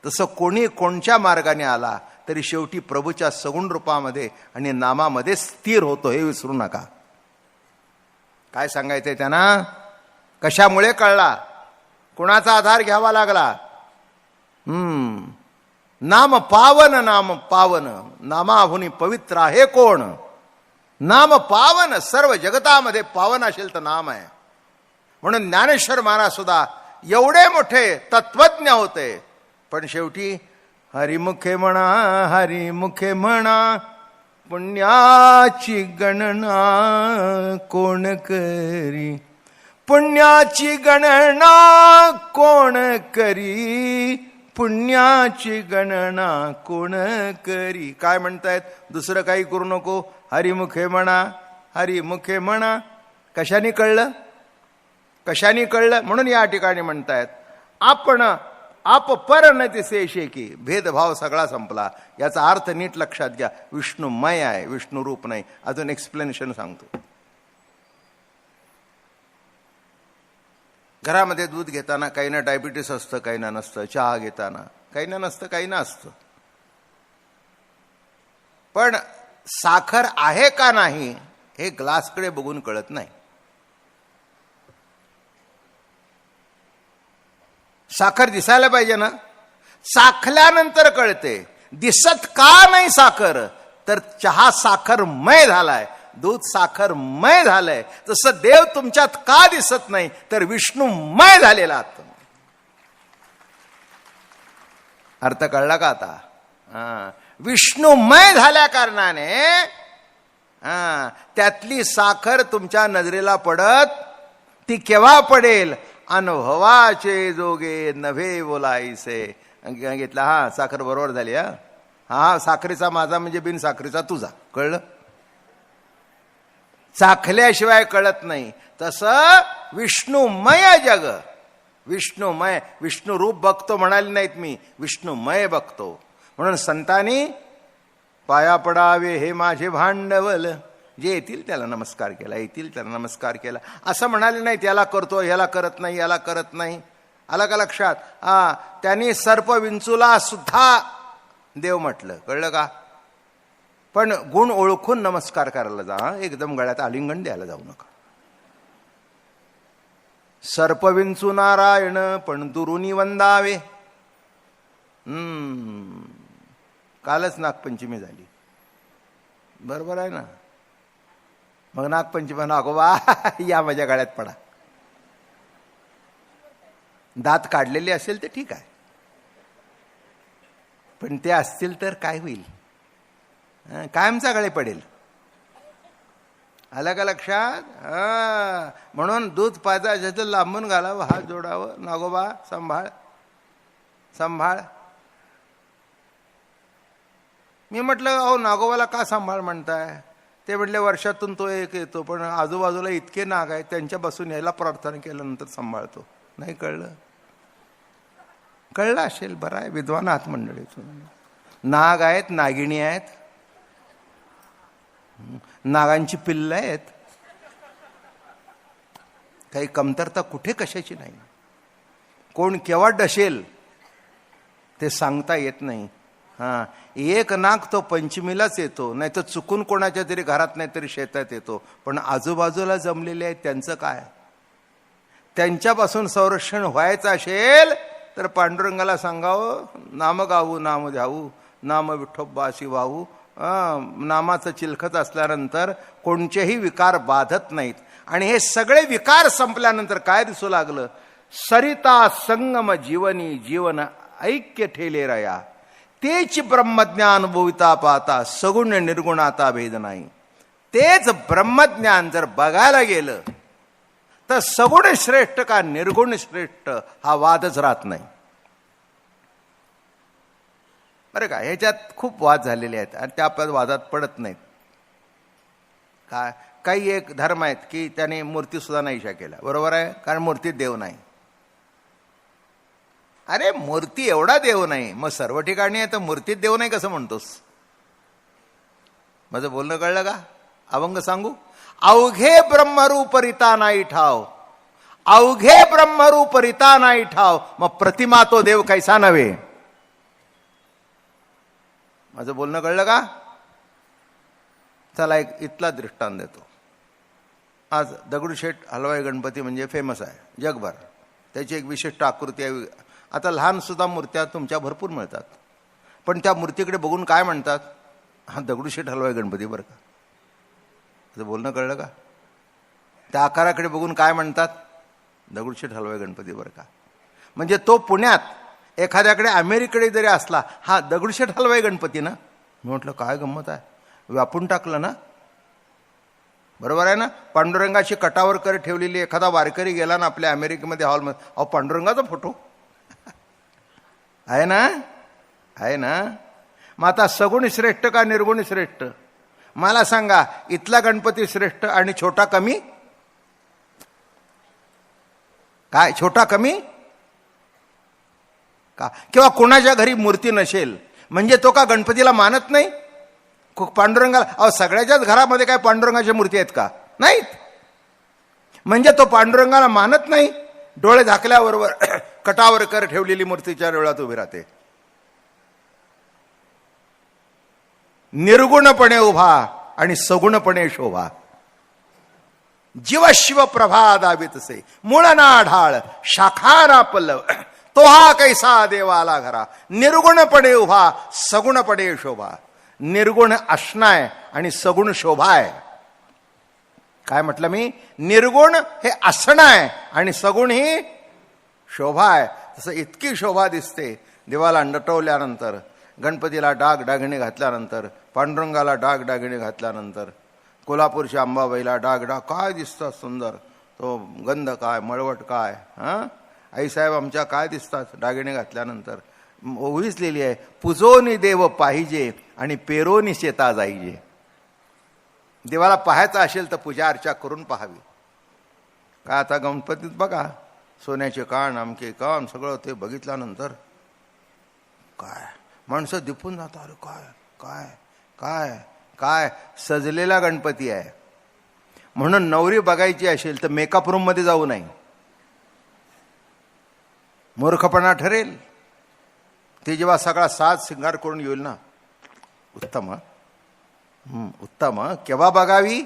[SPEAKER 1] तसं कोणी कोणत्या मार्गाने आला तरी शेवटी प्रभूच्या सगुण रूपामध्ये आणि नामामध्ये स्थिर होतो, हे विसरू नका. काय सांगायचंय त्यांना? कशामुळे कळला? कुणाचा आधार घ्यावा लागला? नाम पावन, नाम पावन, नामाहुनी पवित्र आहे कोण? नाम पावन, सर्व जगतामध्ये पावन असेल तर नाम आहे. म्हणून ज्ञानेश्वर महाराज सुद्धा एवढे मोठे तत्वज्ञ होते, पण शेवटी हरिमुखे म्हणा, हरिमुखे म्हणा, पुण्याची गणना कोण करी, पुण्याची गणना कोण करी, पुण्याची गणना कोण करी. काय म्हणतायत? दुसरं काही करू नको, हरिमुखे म्हणा, हरिमुखे म्हणा. कशाने कळलं? कशाने कळलं? म्हणून या ठिकाणी म्हणतायत, आपण आप पर न दिसे शेकी. भेदभाव सगळा संपला. याचा अर्थ नीट लक्षात घ्या, विष्णुमय आहे, विष्णू रूप नाही. अजून एक्सप्लेनेशन सांगतो. घरामध्ये दूध घेताना काही ना डायबिटीस असतं, काही ना नसतं. चहा घेताना काही ना नसतं, काही ना असतं. पण साखर आहे का नाही हे ग्लासकडे बघून कळत नाही. साखर दिसायला पाहिजे ना. साखल्यानंतर कळते. दिसत का नाही साखर? तर चहा साखरमय झालाय, दूध साखरमय झालंय. तसं देव तुमच्यात का दिसत नाही? तर विष्णुमय झालेला. अर्थ कळला का आता? विष्णुमय झाल्या कारणाने त्यातली साखर तुमच्या नजरेला पडत. ती केव्हा पडेल? अनुभवाचे जोगे नव्हे बोलायचे. घेतला, हा साखर बरोबर झाली. हा साखरेचा माझा म्हणजे बिन साखरेचा तुझा. कळलं? चाखल्याशिवाय कळत नाही. तसं विष्णुमय जग, विष्णुमय, विष्णू रूप बघतो म्हणाले नाहीत मी, विष्णुमय बघतो. म्हणून संतांनी पाया पडावे हे माझे भांडवल, जे येतील त्याला नमस्कार केला, येतील त्याला नमस्कार केला, असं म्हणाले नाहीत याला करतो याला करत नाही, याला करत नाही. आलं का लक्षात? त्यांनी सर्प विंचूला सुद्धा देव म्हटलं, कळलं का? पण गुण ओळखून नमस्कार करायला जा, एकदम गळ्यात आलिंगन द्यायला जाऊ नका. सर्प विंचू नारायण पण दुरुनी वंदावे. कालच नागपंचमी झाली, बरोबर आहे ना? मग नागपंचमी नागोबा या माझ्या गळ्यात पडा. दात काढलेले असेल तर ठीक आहे, पण ते असतील तर काय होईल? कायमचा गळे पडेल. आलं का लक्षात? म्हणून दूध पाजायचं लांबून घालावं, हात जोडावं, नागोबा सांभाळ सांभाळ. मी म्हटलं अहो नागोबाला का सांभाळ म्हणताय? ते म्हटले वर्षातून तो एक येतो, पण आजूबाजूला इतके नाग आहेत त्यांच्यापासून यायला प्रार्थना केल्यानंतर सांभाळतो. नाही कळलं? कळलं असेल, बरं आहे, विद्वान आहात मंडळी. नाग आहेत, नागिणी आहेत, नागांची पिल्लं आहेत, काही कमतरता कुठे कशाची नाही. कोण केव्हा डसेल ते सांगता येत नाही. एक नाग तो पंचमीलाच येतो, नाही तर चुकून कोणाच्या तरी घरात नाही तरी शेतात येतो. पण आजूबाजूला जमलेले आहेत त्यांचं काय? त्यांच्यापासून संरक्षण व्हायचं असेल तर पांडुरंगाला सांगावं, नाम गावू नाम द्यावू, नाम विठोबाशी वाहू. नामाचं चिलखत असल्यानंतर कोणतेही विकार बाधत नाहीत. आणि हे सगळे विकार संपल्यानंतर काय दिसू लागलं? सरिता संगम जीवनी जीवन ऐक्य ठेले रया, तेच ब्रह्मज्ञान भोविता पाहता सगुण निर्गुणाता भेद नाही. तेच ब्रह्मज्ञान जर बघायला गेलं तर सगुण श्रेष्ठ का निर्गुण श्रेष्ठ हा वादच राहत नाही. बरं का? ह्याच्यात खूप वाद झालेले आहेत आणि त्या आपल्या वादात पडत नाहीत. काय काही एक धर्म आहेत की त्याने मूर्ती सुद्धा नाहीशा केल्या, बरोबर आहे, कारण मूर्तीत देव नाही. अरे मूर्ती एवढा देव नाही, मग सर्व ठिकाणी आहे तर मूर्तीत देव नाही कसं म्हणतोस? माझं बोलणं कळलं का? अभंग सांगू? अवघे ब्रह्मरूप रिता नाही ठाव, अवघे ब्रह्मरूप रिता नाही ठाव, मग प्रतिमा तो देव कैसा नव्हे. माझं बोलणं कळलं का? चला एक इथला दृष्टांत देतो. आज दगडूशेठ हलवाई गणपती म्हणजे फेमस आहे जगभर, त्याची एक विशिष्ट आकृती आहे. आता लहान सुद्धा मूर्त्या तुमच्या भरपूर मिळतात, पण त्या मूर्तीकडे बघून काय म्हणतात? हा दगडूशेठ हलवाई गणपती, बरं का? माझं बोलणं कळलं का? त्या आकाराकडे बघून काय म्हणतात? दगडूशेठ हलवाई गणपती, बरं का? म्हणजे तो पुण्यात एखाद्याकडे अमेरिकेकडे जरी असला, हा दगडूशेठ हलवाई गणपती ना. मी म्हटलं काय गंमत आहे, व्यापून टाकलं ना, बरोबर आहे ना? पांडुरंगाची कटावर कर ठेवलेली एखादा वारकरी गेला ना आपल्या अमेरिकेमध्ये हॉलमध्ये, अहो पांडुरंगाचा फोटो आहे ना, आहे ना. मग आता सगुण श्रेष्ठ का निर्गुण श्रेष्ठ? मला सांगा, इथला गणपती श्रेष्ठ आणि छोटा कमी? काय छोटा कमी का? किंवा कोणाच्या घरी मूर्ती नसेल म्हणजे तो का गणपतीला मानत नाही? पांडुरंगाला? अहो सगळ्याच्याच घरामध्ये काय पांडुरंगाच्या मूर्ती आहेत का? नाहीत. म्हणजे तो पांडुरंगाला मानत नाही. डोळे झाकल्याबरोबर कटावर कर ठेवलेली मूर्तीच्या डोळ्यात उभी राहते. निर्गुणपणे उभा आणि सगुणपणे शोभा. जीवशिव प्रभा दावितसे, मूळ ना ढाळ शाखा ना पल्लव, तो हा कैसा देवाला घरा. निर्गुणपणे उभा, सगुणपणे शोभा. निर्गुण असणाय आणि सगुण शोभा आहे. काय म्हटलं मी? निर्गुण हे असणं आहे आणि सगुण ही शोभा आहे. तसं इतकी शोभा दिसते देवाला नटवल्यानंतर, गणपतीला डाग डागिणी घातल्यानंतर, पांडुरंगाला डाग डागिणी घातल्यानंतर, कोल्हापूरच्या अंबाबाईला डाग काय दिसतात सुंदर. तो गंध काय, मळवट काय. आईसाहेब आमच्या काय दिसतात डागिणी घातल्यानंतर. ओवीच लिहिली आहे, पुजोनी देव पाहिजे आणि पेरोनी शेता जाईजे. देवाला पाहायचं असेल तर पूजा अर्चा करून पाहावी. काय आता गणपतीत बघा सोन्याचे कान आमके कान सगळं ते बघितल्यानंतर काय माणसं दिपून जातात. अरे काय काय काय काय सजलेला गणपती आहे. म्हणून नवरी बघायची असेल तर मेकअप रूम मध्ये जाऊ नये. मूर्खपणा ठरेल. ते जेव्हा सगळा साज सिंगार करून येईल ना, उत्तम उत्तम. केव्हा बघावी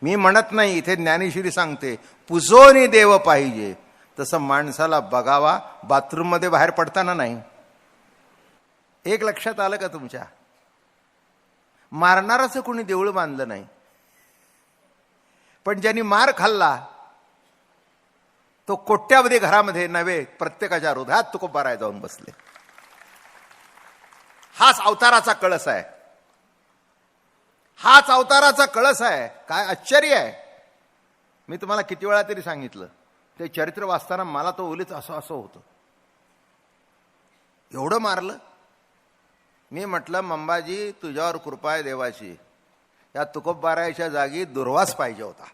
[SPEAKER 1] मी म्हणत नाही, इथे ज्ञानेश्वरी सांगते पुजोनी देव पाहिजे. तसं माणसाला बघावा बाथरूम मध्ये बाहेर पडताना नाही. एक लक्षात आलं का तुमच्या? मारणाराचं कोणी देऊळ बांधलं नाही, पण ज्यांनी मार खाल्ला तो कोट्यावधी घरामध्ये नव्हे प्रत्येकाच्या हृदयात तुकोबाराय जाऊन बसले. हाच अवताराचा कळस आहे. हाच अवताराचा कळस आहे. काय आश्चर्य आहे. मी तुम्हाला किती वेळा तरी सांगितलं, ते चरित्र वाचताना मला तो उलीच असं असं होतं. एवढं मारलं. मी म्हटलं मंबाजी तुझ्यावर कृपा आहे देवाची, या तुकोबारायच्या जागी दुर्वास पाहिजे होता.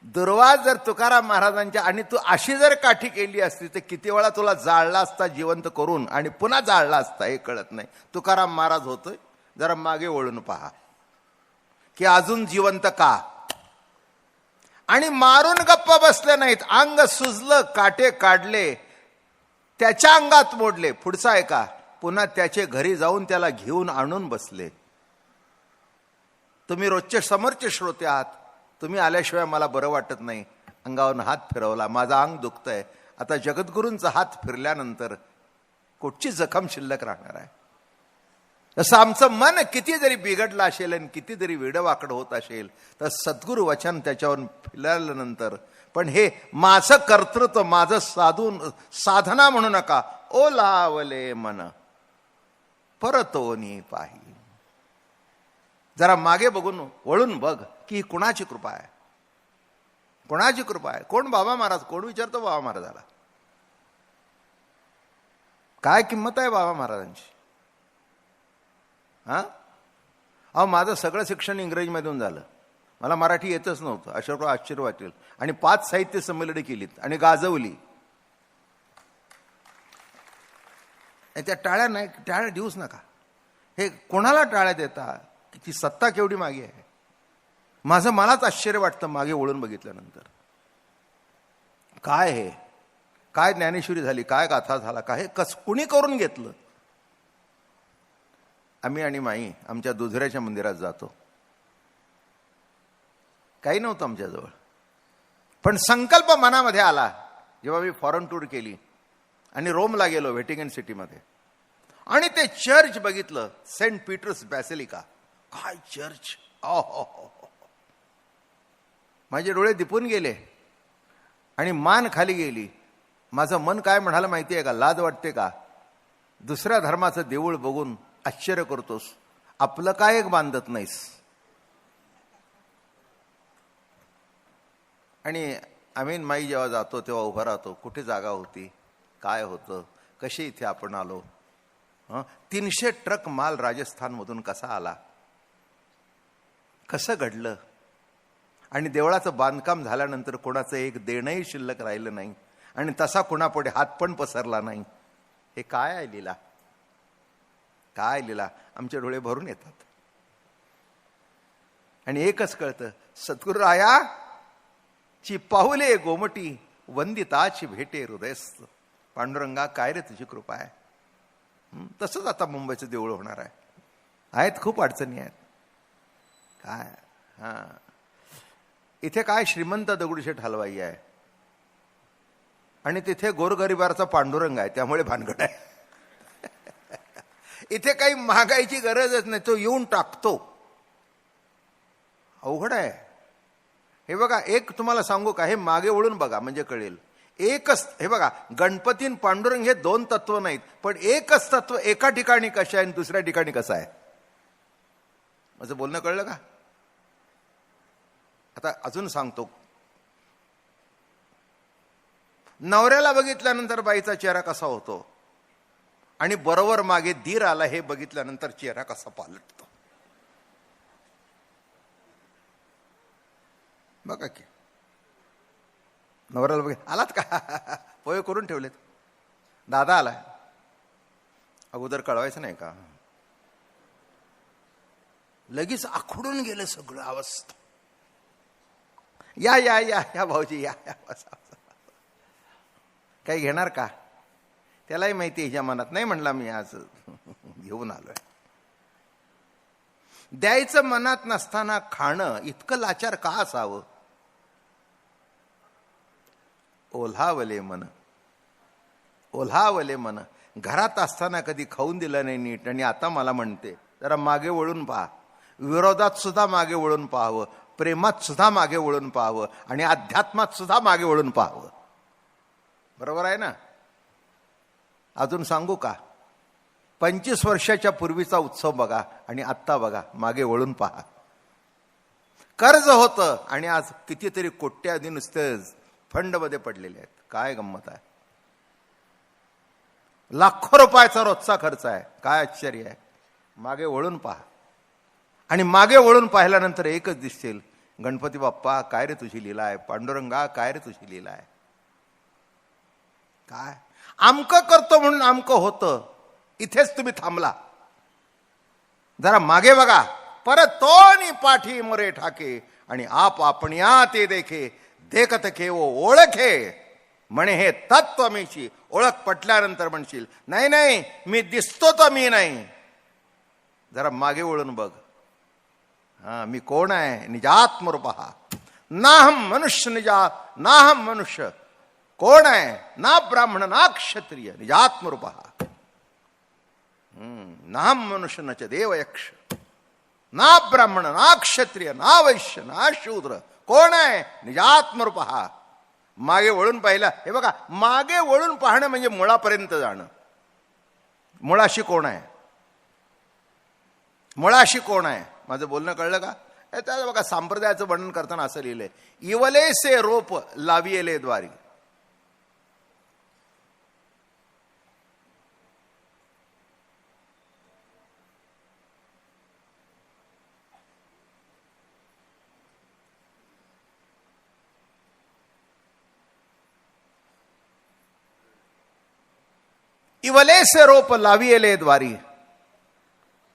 [SPEAKER 1] दुर्वास जर तुकाराम महाराजांच्या, आणि तू अशी जर काठी केली असती तर किती वेळा तुला जाळला असता जिवंत करून आणि पुन्हा जाळला असता हे कळत नाही. तुकाराम महाराज होतोय, जरा मागे वळून पहा की अजून जिवंत का. आणि मारून गप्प बसले नाहीत. अंग सुजलं, काटे काढले, त्याच्या अंगात मोडले. पुढचा आहे का, पुन्हा त्याचे घरी जाऊन त्याला घेऊन आणून बसले. तुम्ही रोजचे समोरचे श्रोते आहात. तुम्ही आल्याशिवाय मला बरं वाटत नाही. अंगावरून हात फिरवला, माझं अंग दुखतंय. आता जगद्गुरूंचा हात फिरल्यानंतर कुठची जखम शिल्लक राहणार आहे. तसं आमचं मन किती जरी बिघडलं असेल आणि किती जरी वेडवाकड होत असेल तर सद्गुरु वचन त्याच्यावर फिरल्यानंतर, पण हे माझं कर्तृत्व, माझं साधना म्हणू नका. ओ लावले मन परतोनी पाही. जरा मागे बघून वळून बघ की कुणाची कृपा आहे. कोणाची कृपा आहे. कोण बाबा महाराज. कोण विचारतो बाबा महाराजाला. काय किंमत आहे बाबा महाराजांची. अहो माझं सगळं शिक्षण इंग्रजीमधून झालं. मला मराठी येतच नव्हतं. अशा आश्चर्य वाटेल. आणि 5 साहित्य संमेलने केलीत आणि गाजवली. त्या टाळ्या नाही, टाळ्या देऊच नका. हे कोणाला टाळ्या देता. ती सत्ता केवढी मागे आहे. माझं मलाच आश्चर्य वाटतं मागे वळून बघितल्यानंतर. काय हे, काय ज्ञानेश्वरी झाली, काय गाथा झाला, काय कुणी करून घेतलं. आम्ही आणि माई आमच्या दुधऱ्याच्या मंदिरात जातो. काही नव्हतं आमच्याजवळ, पण संकल्प मनामध्ये आला जेव्हा मी फॉरेन टूर केली आणि रोमला गेलो, व्हॅटिकन सिटीमध्ये, आणि ते चर्च बघितलं, सेंट पीटर्स बॅसिलिका. काय चर्च. माझे डोळे दिपून गेले आणि मान खाली गेली. माझं मन काय म्हणालं माहिती आहे का. लाज वाटते का. दुसऱ्या धर्माचं देऊळ बघून आश्चर्य करतोस, आपलं काय एक बांधत नाहीस. आणि आम्ही माई जेव्हा जातो तेव्हा उभं राहतो. कुठे जागा होती, काय होतं, कशी इथे आपण आलो. 300 ट्रक माल राजस्थानमधून कसा आला, कसं घडलं. आणि देवळाचं बांधकाम झाल्यानंतर कोणाचं एक देणंही शिल्लक राहिलं नाही आणि तसा कोणापुढे हात पण पसरला नाही. हे काय आहे लीला, काय लीला. आमचे डोळे भरून येतात. आणि एकच कळतं, सद्गुरुराया ची पाऊले गोमटी वंदिताची भेटे हृदयस्थ. पांडुरंगा काय रे तुझी कृपा आहे. तसंच आता मुंबईचं देऊळ होणार आहे. आहेत खूप अडचणी आहेत. काय इथे काय श्रीमंत दगडूशेठ हलवाई आहे आणि तिथे गोरगरिबाचा पांडुरंग आहे, त्यामुळे भानगड आहे. इथे काही महागाईची गरजच नाही, तो येऊन टाकतो. अवघड आहे हे. बघा एक तुम्हाला सांगू का, हे मागे वळून बघा म्हणजे कळेल. एकच, हे बघा, गणपती आणि पांडुरंग हे 2 तत्व नाहीत, पण एकच तत्व एका ठिकाणी कसं आहे आणि दुसऱ्या ठिकाणी कसं आहे. माझं बोलणं कळलं का. आता अजून सांगतो. नवऱ्याला बघितल्यानंतर बाईचा चेहरा कसा होतो. आणि बरोबर मागे धीर आला हे बघितल्यानंतर चेहरा कसा पालटतो बघा की. नवऱ्याला बघा, आलात का? पोहे करून ठेवलेत. दादा आलाय. अगोदर कळवायचं नाही का? लगेच आखडून गेलं सगळं अवस्था. या या या या भाऊजी या या. काही घेणार का? त्यालाही माहिती आहे हिच्या मनात नाही. म्हणला मी आज घेऊन आलोय. द्यायचं मनात नसताना खाणं इतकं लाचार का असावं? ओल्हावले मन, ओल्हावले मन. घरात असताना कधी खाऊन दिलं नाही नीट आणि आता मला म्हणते. जरा मागे वळून पहा. विरोधात सुद्धा मागे वळून पाहावं, प्रेमात सुद्धा मागे वळून पाहावं आणि अध्यात्मात सुद्धा मागे वळून पाहावं. बरोबर आहे ना? अजून सांगू का? 25 वर्षाच्या पूर्वीचा उत्सव बघा आणि आत्ता बघा, मागे वळून पहा. कर्ज होतं आणि आज कितीतरी कोट्याधी नुसते फंडमध्ये पडलेले आहेत. काय गंमत आहे. लाखो रुपयाचा रोजचा खर्च आहे. काय आश्चर्य आहे. मागे वळून पहा आणि मागे वळून पाहिल्यानंतर एकच दिसेल, गणपती बाप्पा काय रे तुझी लीला आहे, पांडुरंगा काय रे तुझी लीला आहे. काय आमकं करतो म्हणून आमकं होतं. इथेच तुम्ही थांबला. जरा मागे बघा. परत तोनी पाठी मरे ठाके आणि आप आपणया ते देखे देखत केवो ओळखे म्हणे हे तत्व मीची. ओळख पटल्यानंतर म्हणशील नाही नाही मी दिसतो तर मी नाही. जरा मागे वळून बघ. मी कोण आहे? निजात्मरूपहा. नाहम मनुष्य निजात नाहम मनुष्य. कोण आहे? ना ब्राह्मण ना क्षत्रिय. निजात्मरूपहा. नाहम मनुष्य न च देव यक्ष. ना ब्राह्मण ना क्षत्रिय ना वैश्य ना शूद्र. कोण आहे? निजात्मरूपहा. मागे वळून पाहिला. हे बघा, मागे वळून पाहणं म्हणजे मुळापर्यंत जाणं. मुळाशी कोण आहे? मुळाशी कोण आहे? माझं बोलणं कळलं का? त्यात बघा, संप्रदायाचं वर्णन करताना असं लिहिलंय, इवलेसे रोप लावियले द्वारी. इवलेसे रोप लावियले द्वारी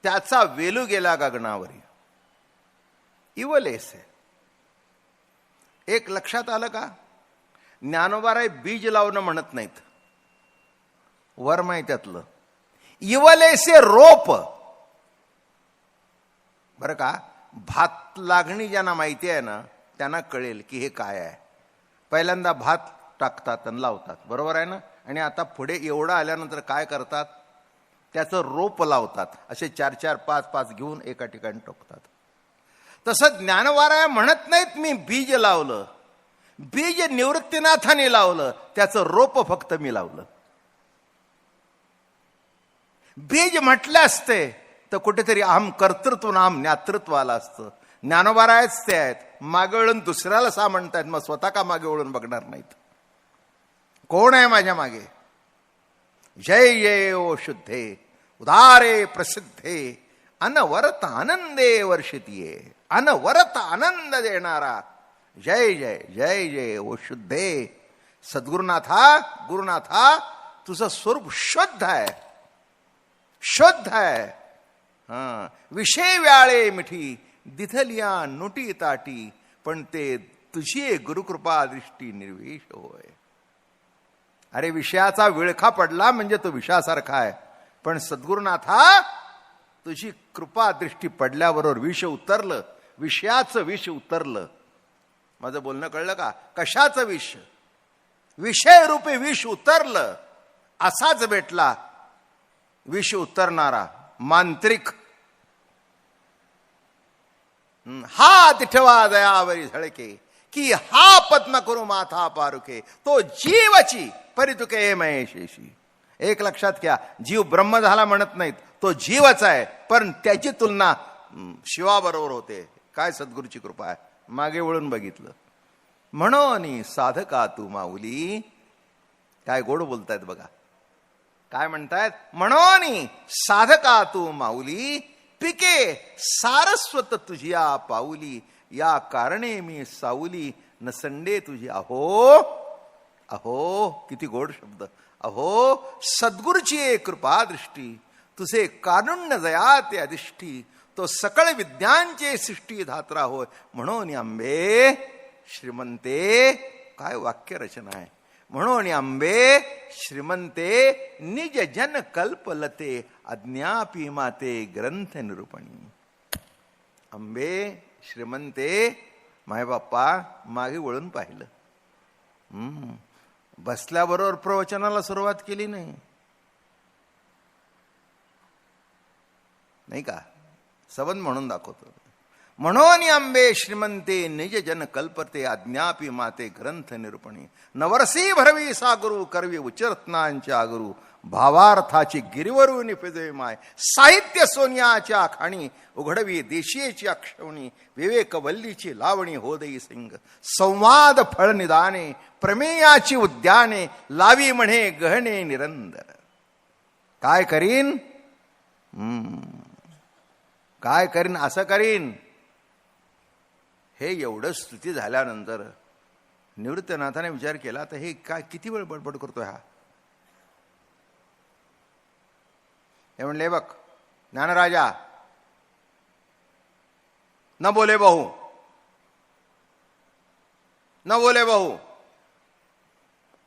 [SPEAKER 1] त्याचा वेलू गेला गगनावरी. इवलेसे. एक लक्षात आलं का? ज्ञानोबाराय बीज लावणं म्हणत नाहीत. वर्म आहे त्यातलं. इवलेसे रोप. बरं का? भात लागणी ज्यांना माहिती आहे ना त्यांना कळेल की हे काय आहे. पहिल्यांदा भात टाकतात आणि लावतात. बरोबर आहे ना? आणि आता पुढे एवढं आल्यानंतर काय करतात? त्याचं रोप लावतात. असे 4-4, 5-5 घेऊन एका ठिकाणी टोकतात. तसं ज्ञानवाराय म्हणत नाहीत मी बीज लावलं. बीज निवृत्तीनाथाने लावलं. त्याचं रोप फक्त मी लावलं. बीज म्हटले असते तर कुठेतरी अहम कर्तृत्व नाम ज्ञातृत्व आलं असतं. ज्ञानोबारायच ते आहेत. मागे वळून दुसऱ्याला सा म्हणतायत, मग स्वतः का मागे वळून बघणार नाहीत? कोण आहे माझ्या मागे? जय जय ओ शुद्धे उदारे प्रसिद्धे अनवरत आनंदे वर्षितीये. अनवरत आनंद देणारा जय जय जय जय ओ शुद्धे. सद्गुरुनाथा, गुरुनाथा तुझं स्वरूप शुद्ध आहे. शुद्ध आहे. विषय व्याळे मिठी दिथलिया नुटी ताटी पण ते तुझी गुरुकृपा दृष्टी निर्वेश होय. अरे विषयाचा विळखा पडला म्हणजे तो विषासारखा आहे. पण सद्गुरुनाथा तुझी कृपा दृष्टी पडल्याबरोबर विष उतरलं. विषयाचं विष उतरलं. माझं बोलणं कळलं का? कशाचं विष? विषय रूपे विष उतरलं. असाच भेटला विष उतरणारा मांत्रिक. हा दिठवा दयावरी झळके की हा पद्म करू माथा पारुके. तो जीवची परितुके महेशेशी. एक लक्षात घ्या, जीव ब्रह्म झाला म्हणत नाहीत. तो जीवच आहे, पण त्याची तुलना शिवाबरोबर होते. काय सद्गुरूची कृपा आहे. मागे वळून बघितलं म्हणून साधका तू माऊली. काय गोड बोलतायत बघा. काय म्हणतायत? म्हणून साधका तू माऊली, पिके सारस्वत तुझिया पाऊली, या कारणे मी साऊली, नसंडे तुझी. अहो अहो, किती गोड शब्द. अहो सद्गुरूची कृपा दृष्टी, तुझे कारुण्य दया ते अधिष्ठी, तो सकळ विद्यांचे सृष्टी धात्रा होय. म्हणून आंबे श्रीमंते, काय वाक्य रचना आहे. म्हणून आंबे श्रीमंते, निज जन कल्पलते, अज्ञापी माते ग्रंथ निरूपणी. आंबे श्रीमंते, माय बाप्पा मागे वळून पाहिलं. बसल्याबरोबर प्रवचनाला सुरुवात केली नाही, नाही का? सबंध म्हणून दाखवतो. म्हणून आंबे श्रीमंते, निज जन कल्पते, अज्ञापी माते ग्रंथ निरूपणी. नवरसी भरवी सागुरु, करवी उच्चरत्नांच्या गुरु, भावार्थाची गिरीवरू निफेदे माय. साहित्य सोनियाच्या खाणी, उघडवी देशीयेची अक्षवणी, विवेक वल्लीची लावणी होदई सिंग. संवाद फळ निदाने, प्रमेयाची उद्याने, लावी म्हणे गहने निरंतर. काय करीन? काय करीन? असं करीन. हे एवढं स्तुती झाल्यानंतर निवृत्तीनाथाने विचार केला, तर हे काय किती वेळ बडबड करतोय हा? हे म्हणले, बघ ज्ञानराजा, न बोले बहु, न बोले बहु,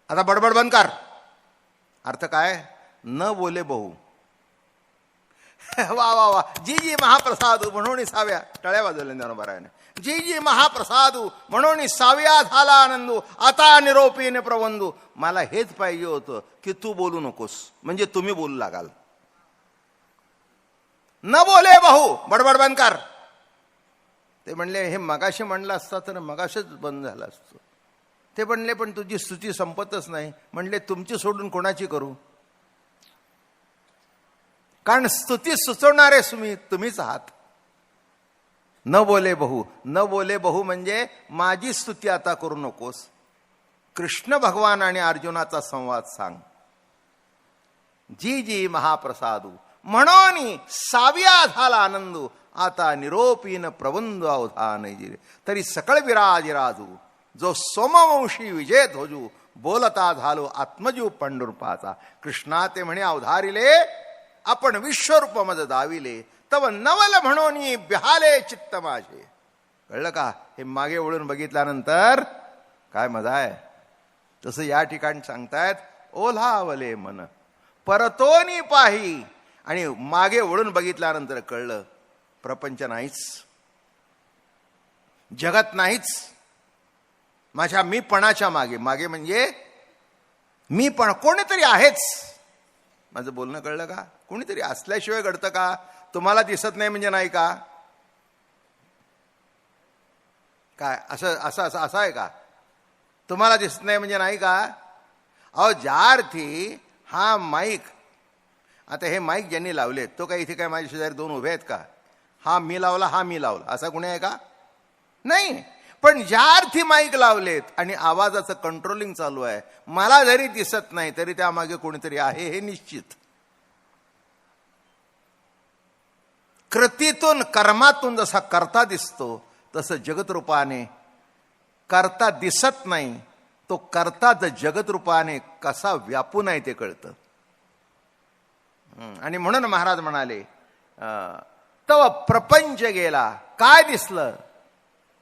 [SPEAKER 1] आता बडबड बंद कर. अर्थ काय? न बोले बहु. वा वा वा, जी जी महाप्रसादू म्हणून साव्या, टाळ्या वाजवल्या ज्ञानोबारायाने. जी जी महाप्रसादू म्हणून साव्या झाला आनंदू, आता निरोपीने प्रबंधू. मला हेच पाहिजे होतं की तू बोलू नकोस, म्हणजे तुम्ही बोलू लागाल. न बोले बहु, बडबड बंद कर. ते म्हणले, हे मगाशी म्हणलं असता तर मगाशीच बंद झालं असतं. ते म्हणले, पण तुझी स्तुती संपतच नाही. म्हणले, तुमची सोडून कोणाची करू? कारण स्तुती सुचवणारे तुम्हीच आहात. न बोले बहु, न बोले बहु म्हणजे माझी स्तुती आता करू नकोस. कृष्ण भगवान आणि अर्जुनाचा संवाद सांग. जी जी महाप्रसादू म्हणून साव्या झाला आनंदू, आता निरोपीन प्रबंध अवधान जिरे. तरी सकळ विराज राजू, जो सोमवंशी विजय ध्वजू, बोलता झालो आत्मजीव पंढुरपाचा. कृष्णा ते म्हणे, अवधारिले आपण विश्वरूप मज दाविले, तव नवल म्हणून बिहाले चित्त माझे. कळलं का? हे मागे वळून बघितल्यानंतर काय मजा आहे. तसं या ठिकाणी सांगतायत, ओलावले मन परतोनी पाही. आणि मागे वळून बघितल्यानंतर कळलं, प्रपंच नाहीच, जगत नाहीच. माझ्या मीपणाच्या मागे, मागे म्हणजे मीपण, कोणीतरी आहेच. माझं बोलणं कळलं का? कोणीतरी असल्याशिवाय घडतं का? तुम्हाला दिसत नाही म्हणजे नाही का? काय असं असं असं असं आहे का? तुम्हाला दिसत नाही म्हणजे नाही का? अहो, ज्या अर्थी हा माईक, आता हे माईक ज्यांनी लावलेत, तो काय इथे काय माझ्या शेजारी दोन उभे आहेत का? हा मी लावला, हा मी लावला, असा कुणी आहे का? नाही. पण ज्या अर्थी माईक लावलेत आणि आवाजाचं कंट्रोलिंग चालू आहे, मला जरी दिसत नाही तरी त्यामागे कोणीतरी आहे हे निश्चित. कृतीतून, कर्मातून जसा कर्ता दिसतो, तसं जगतरूपाने कर्ता दिसत नाही. तो कर्ता जगतरूपाने कसा व्यापून आहे ते कळतं. आणि म्हणून महाराज म्हणाले, तव प्रपंच गेला. काय दिसलं?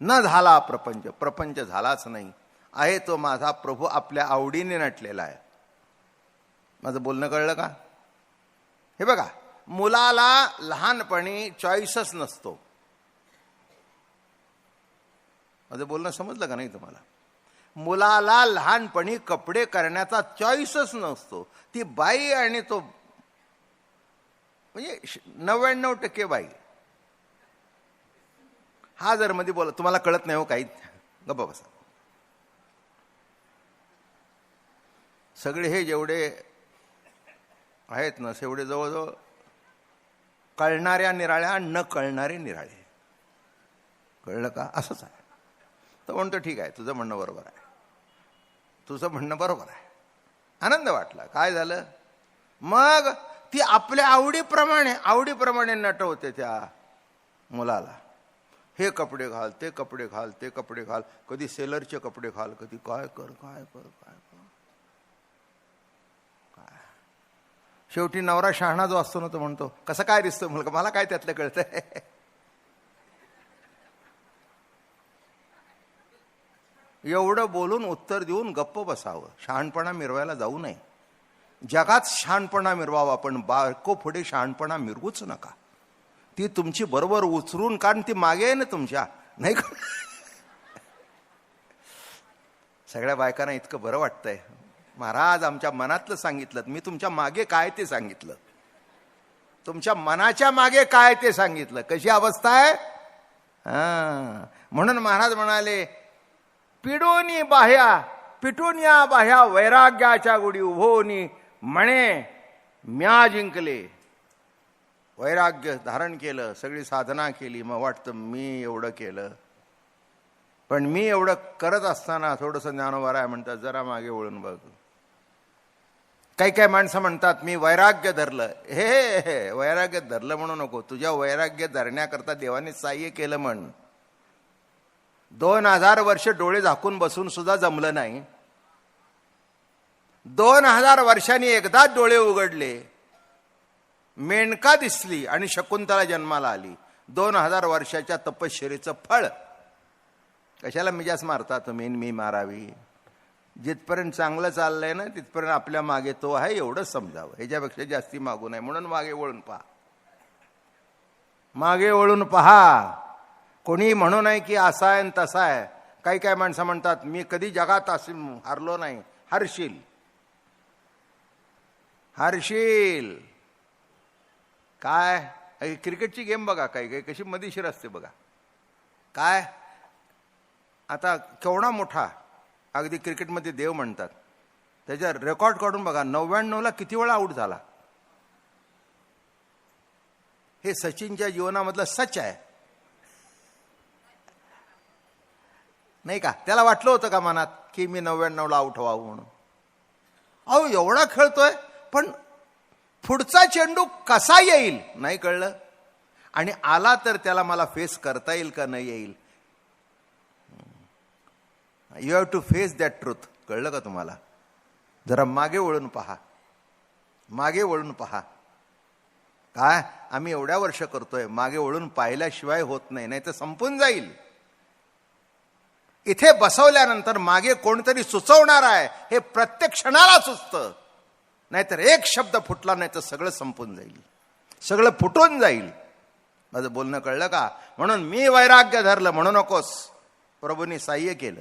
[SPEAKER 1] न झाला प्रपंच. प्रपंच झालाच नाही. आहे तो माझा प्रभू आपल्या आवडीने नटलेला आहे. माझं बोलणं कळलं का? हे बघा, मुलाला लहानपणी चॉईसच नसतो. माझं बोलणं समजलं का नाही तुम्हाला? मुलाला लहानपणी कपडे करण्याचा चॉईसच नसतो. ती बाई आणि तो म्हणजे 99% बाई. हा जर मध्ये बोला, तुम्हाला कळत नाही हो काही, गप्पा बसा. सगळे हे जेवढे आहेत ना, तेवढे जवळजवळ कळणाऱ्या निराळ्या, न कळणारे निराळे. कळलं का? असंच आहे. तर म्हणतो, ठीक आहे, तुझं म्हणणं बरोबर आहे, तुझं म्हणणं बरोबर आहे. आनंद वाटला. काय झालं? मग ती आपल्या आवडीप्रमाणे नटवते त्या मुलाला. हे कपडे घाल, ते कपडे घाल, ते कपडे घाल, कधी सेलरचे कपडे घाल, कधी काय कर. शेवटी नवरा शहाणा जो असतो ना तो म्हणतो, कसं काय दिसतो मुलगा, मला काय त्यातलं कळतंय. एवढं बोलून उत्तर देऊन गप्प बसावं. शहाणपणा मिरवायला जाऊ नये. जगात शहाणपणा मिरवावा, पण बायको पुढे शहाणपणा मिरवूच नका. ती तुमची बरोबर उचलून, कारण ती मागे आहे ना तुमच्या, नाही का. सगळ्या बायकांना इतकं बरं वाटतंय, महाराज आमच्या मनातलं सांगितलं, मी तुमच्या मागे काय ते सांगितलं, तुमच्या मनाच्या मागे काय ते सांगितलं. कशी अवस्था आहे. म्हणून महाराज म्हणाले, पिटून या बाह्या वैराग्याच्या गुढी उभोनी म्हणे म्या जिंकले. वैराग्य धारण केलं, सगळी साधना केली, मग वाटतं मी एवढं केलं. पण मी एवढं करत असताना थोडंसं ज्ञानोबा म्हणतात, जरा मागे वळून बघ. काही माणसं म्हणतात मी वैराग्य धरलं. हे वैराग्य धरलं म्हणू नको, तुझ्या वैराग्य धरण्याकरता देवाने सहाय्य केलं म्हण. 2000 वर्ष डोळे झाकून बसून सुद्धा जमलं नाही. 2000 वर्षांनी एकदाच डोळे उघडले, मेनका दिसली आणि शकुंतला जन्माला आली. 2000 वर्षाच्या तपश्चर्येचं फळ. कशाला मिजास मारता तुम्ही, मी मारावी. जिथपर्यंत चांगलं चाललंय ना तिथपर्यंत आपल्या मागे तो आहे, एवढंच समजावं. ह्याच्यापेक्षा जास्ती मागू नये. म्हणून मागे वळून पहा, मागे वळून पहा. कोणी म्हणू नये की असा आहे तसा आहे. काही माणसं म्हणतात मी कधी जगात असे हारलो नाही. हरशील काय. क्रिकेटची गेम बघा, काही कशी मजेशीर असते बघा. काय आता केवढा मोठा, अगदी क्रिकेटमध्ये देव म्हणतात, त्याच्या रेकॉर्ड काढून बघा. 99ला किती वेळा आऊट झाला. हे सचिनच्या जीवनामधलं सच आहे, नाही का. त्याला वाटलं होतं का मनात की मी 99ला आऊट व्हावं म्हणून. अहो एवढा खेळतोय, पण पुढचा चेंडू कसा येईल नाही कळलं. आणि आला तर त्याला मला फेस करता येईल का नाही येईल. You have to face that truth. कळलं का तुम्हाला. जरा मागे वळून पहा, मागे वळून पहा. काय आम्ही एवढ्या वर्ष करतोय, मागे वळून पाहिल्याशिवाय होत नाही, नाही तर संपून जाईल. इथे बसवल्यानंतर मागे कोणतरी सुचवणार आहे हे प्रत्येक क्षणाला सुचतं. नाहीतर एक शब्द फुटला नाही तर सगळं संपून जाईल, सगळं फुटून जाईल. माझं बोलणं कळलं का. म्हणून मी वैराग्य धरलं म्हणू नकोस, प्रभूंनी सहाय्य केलं.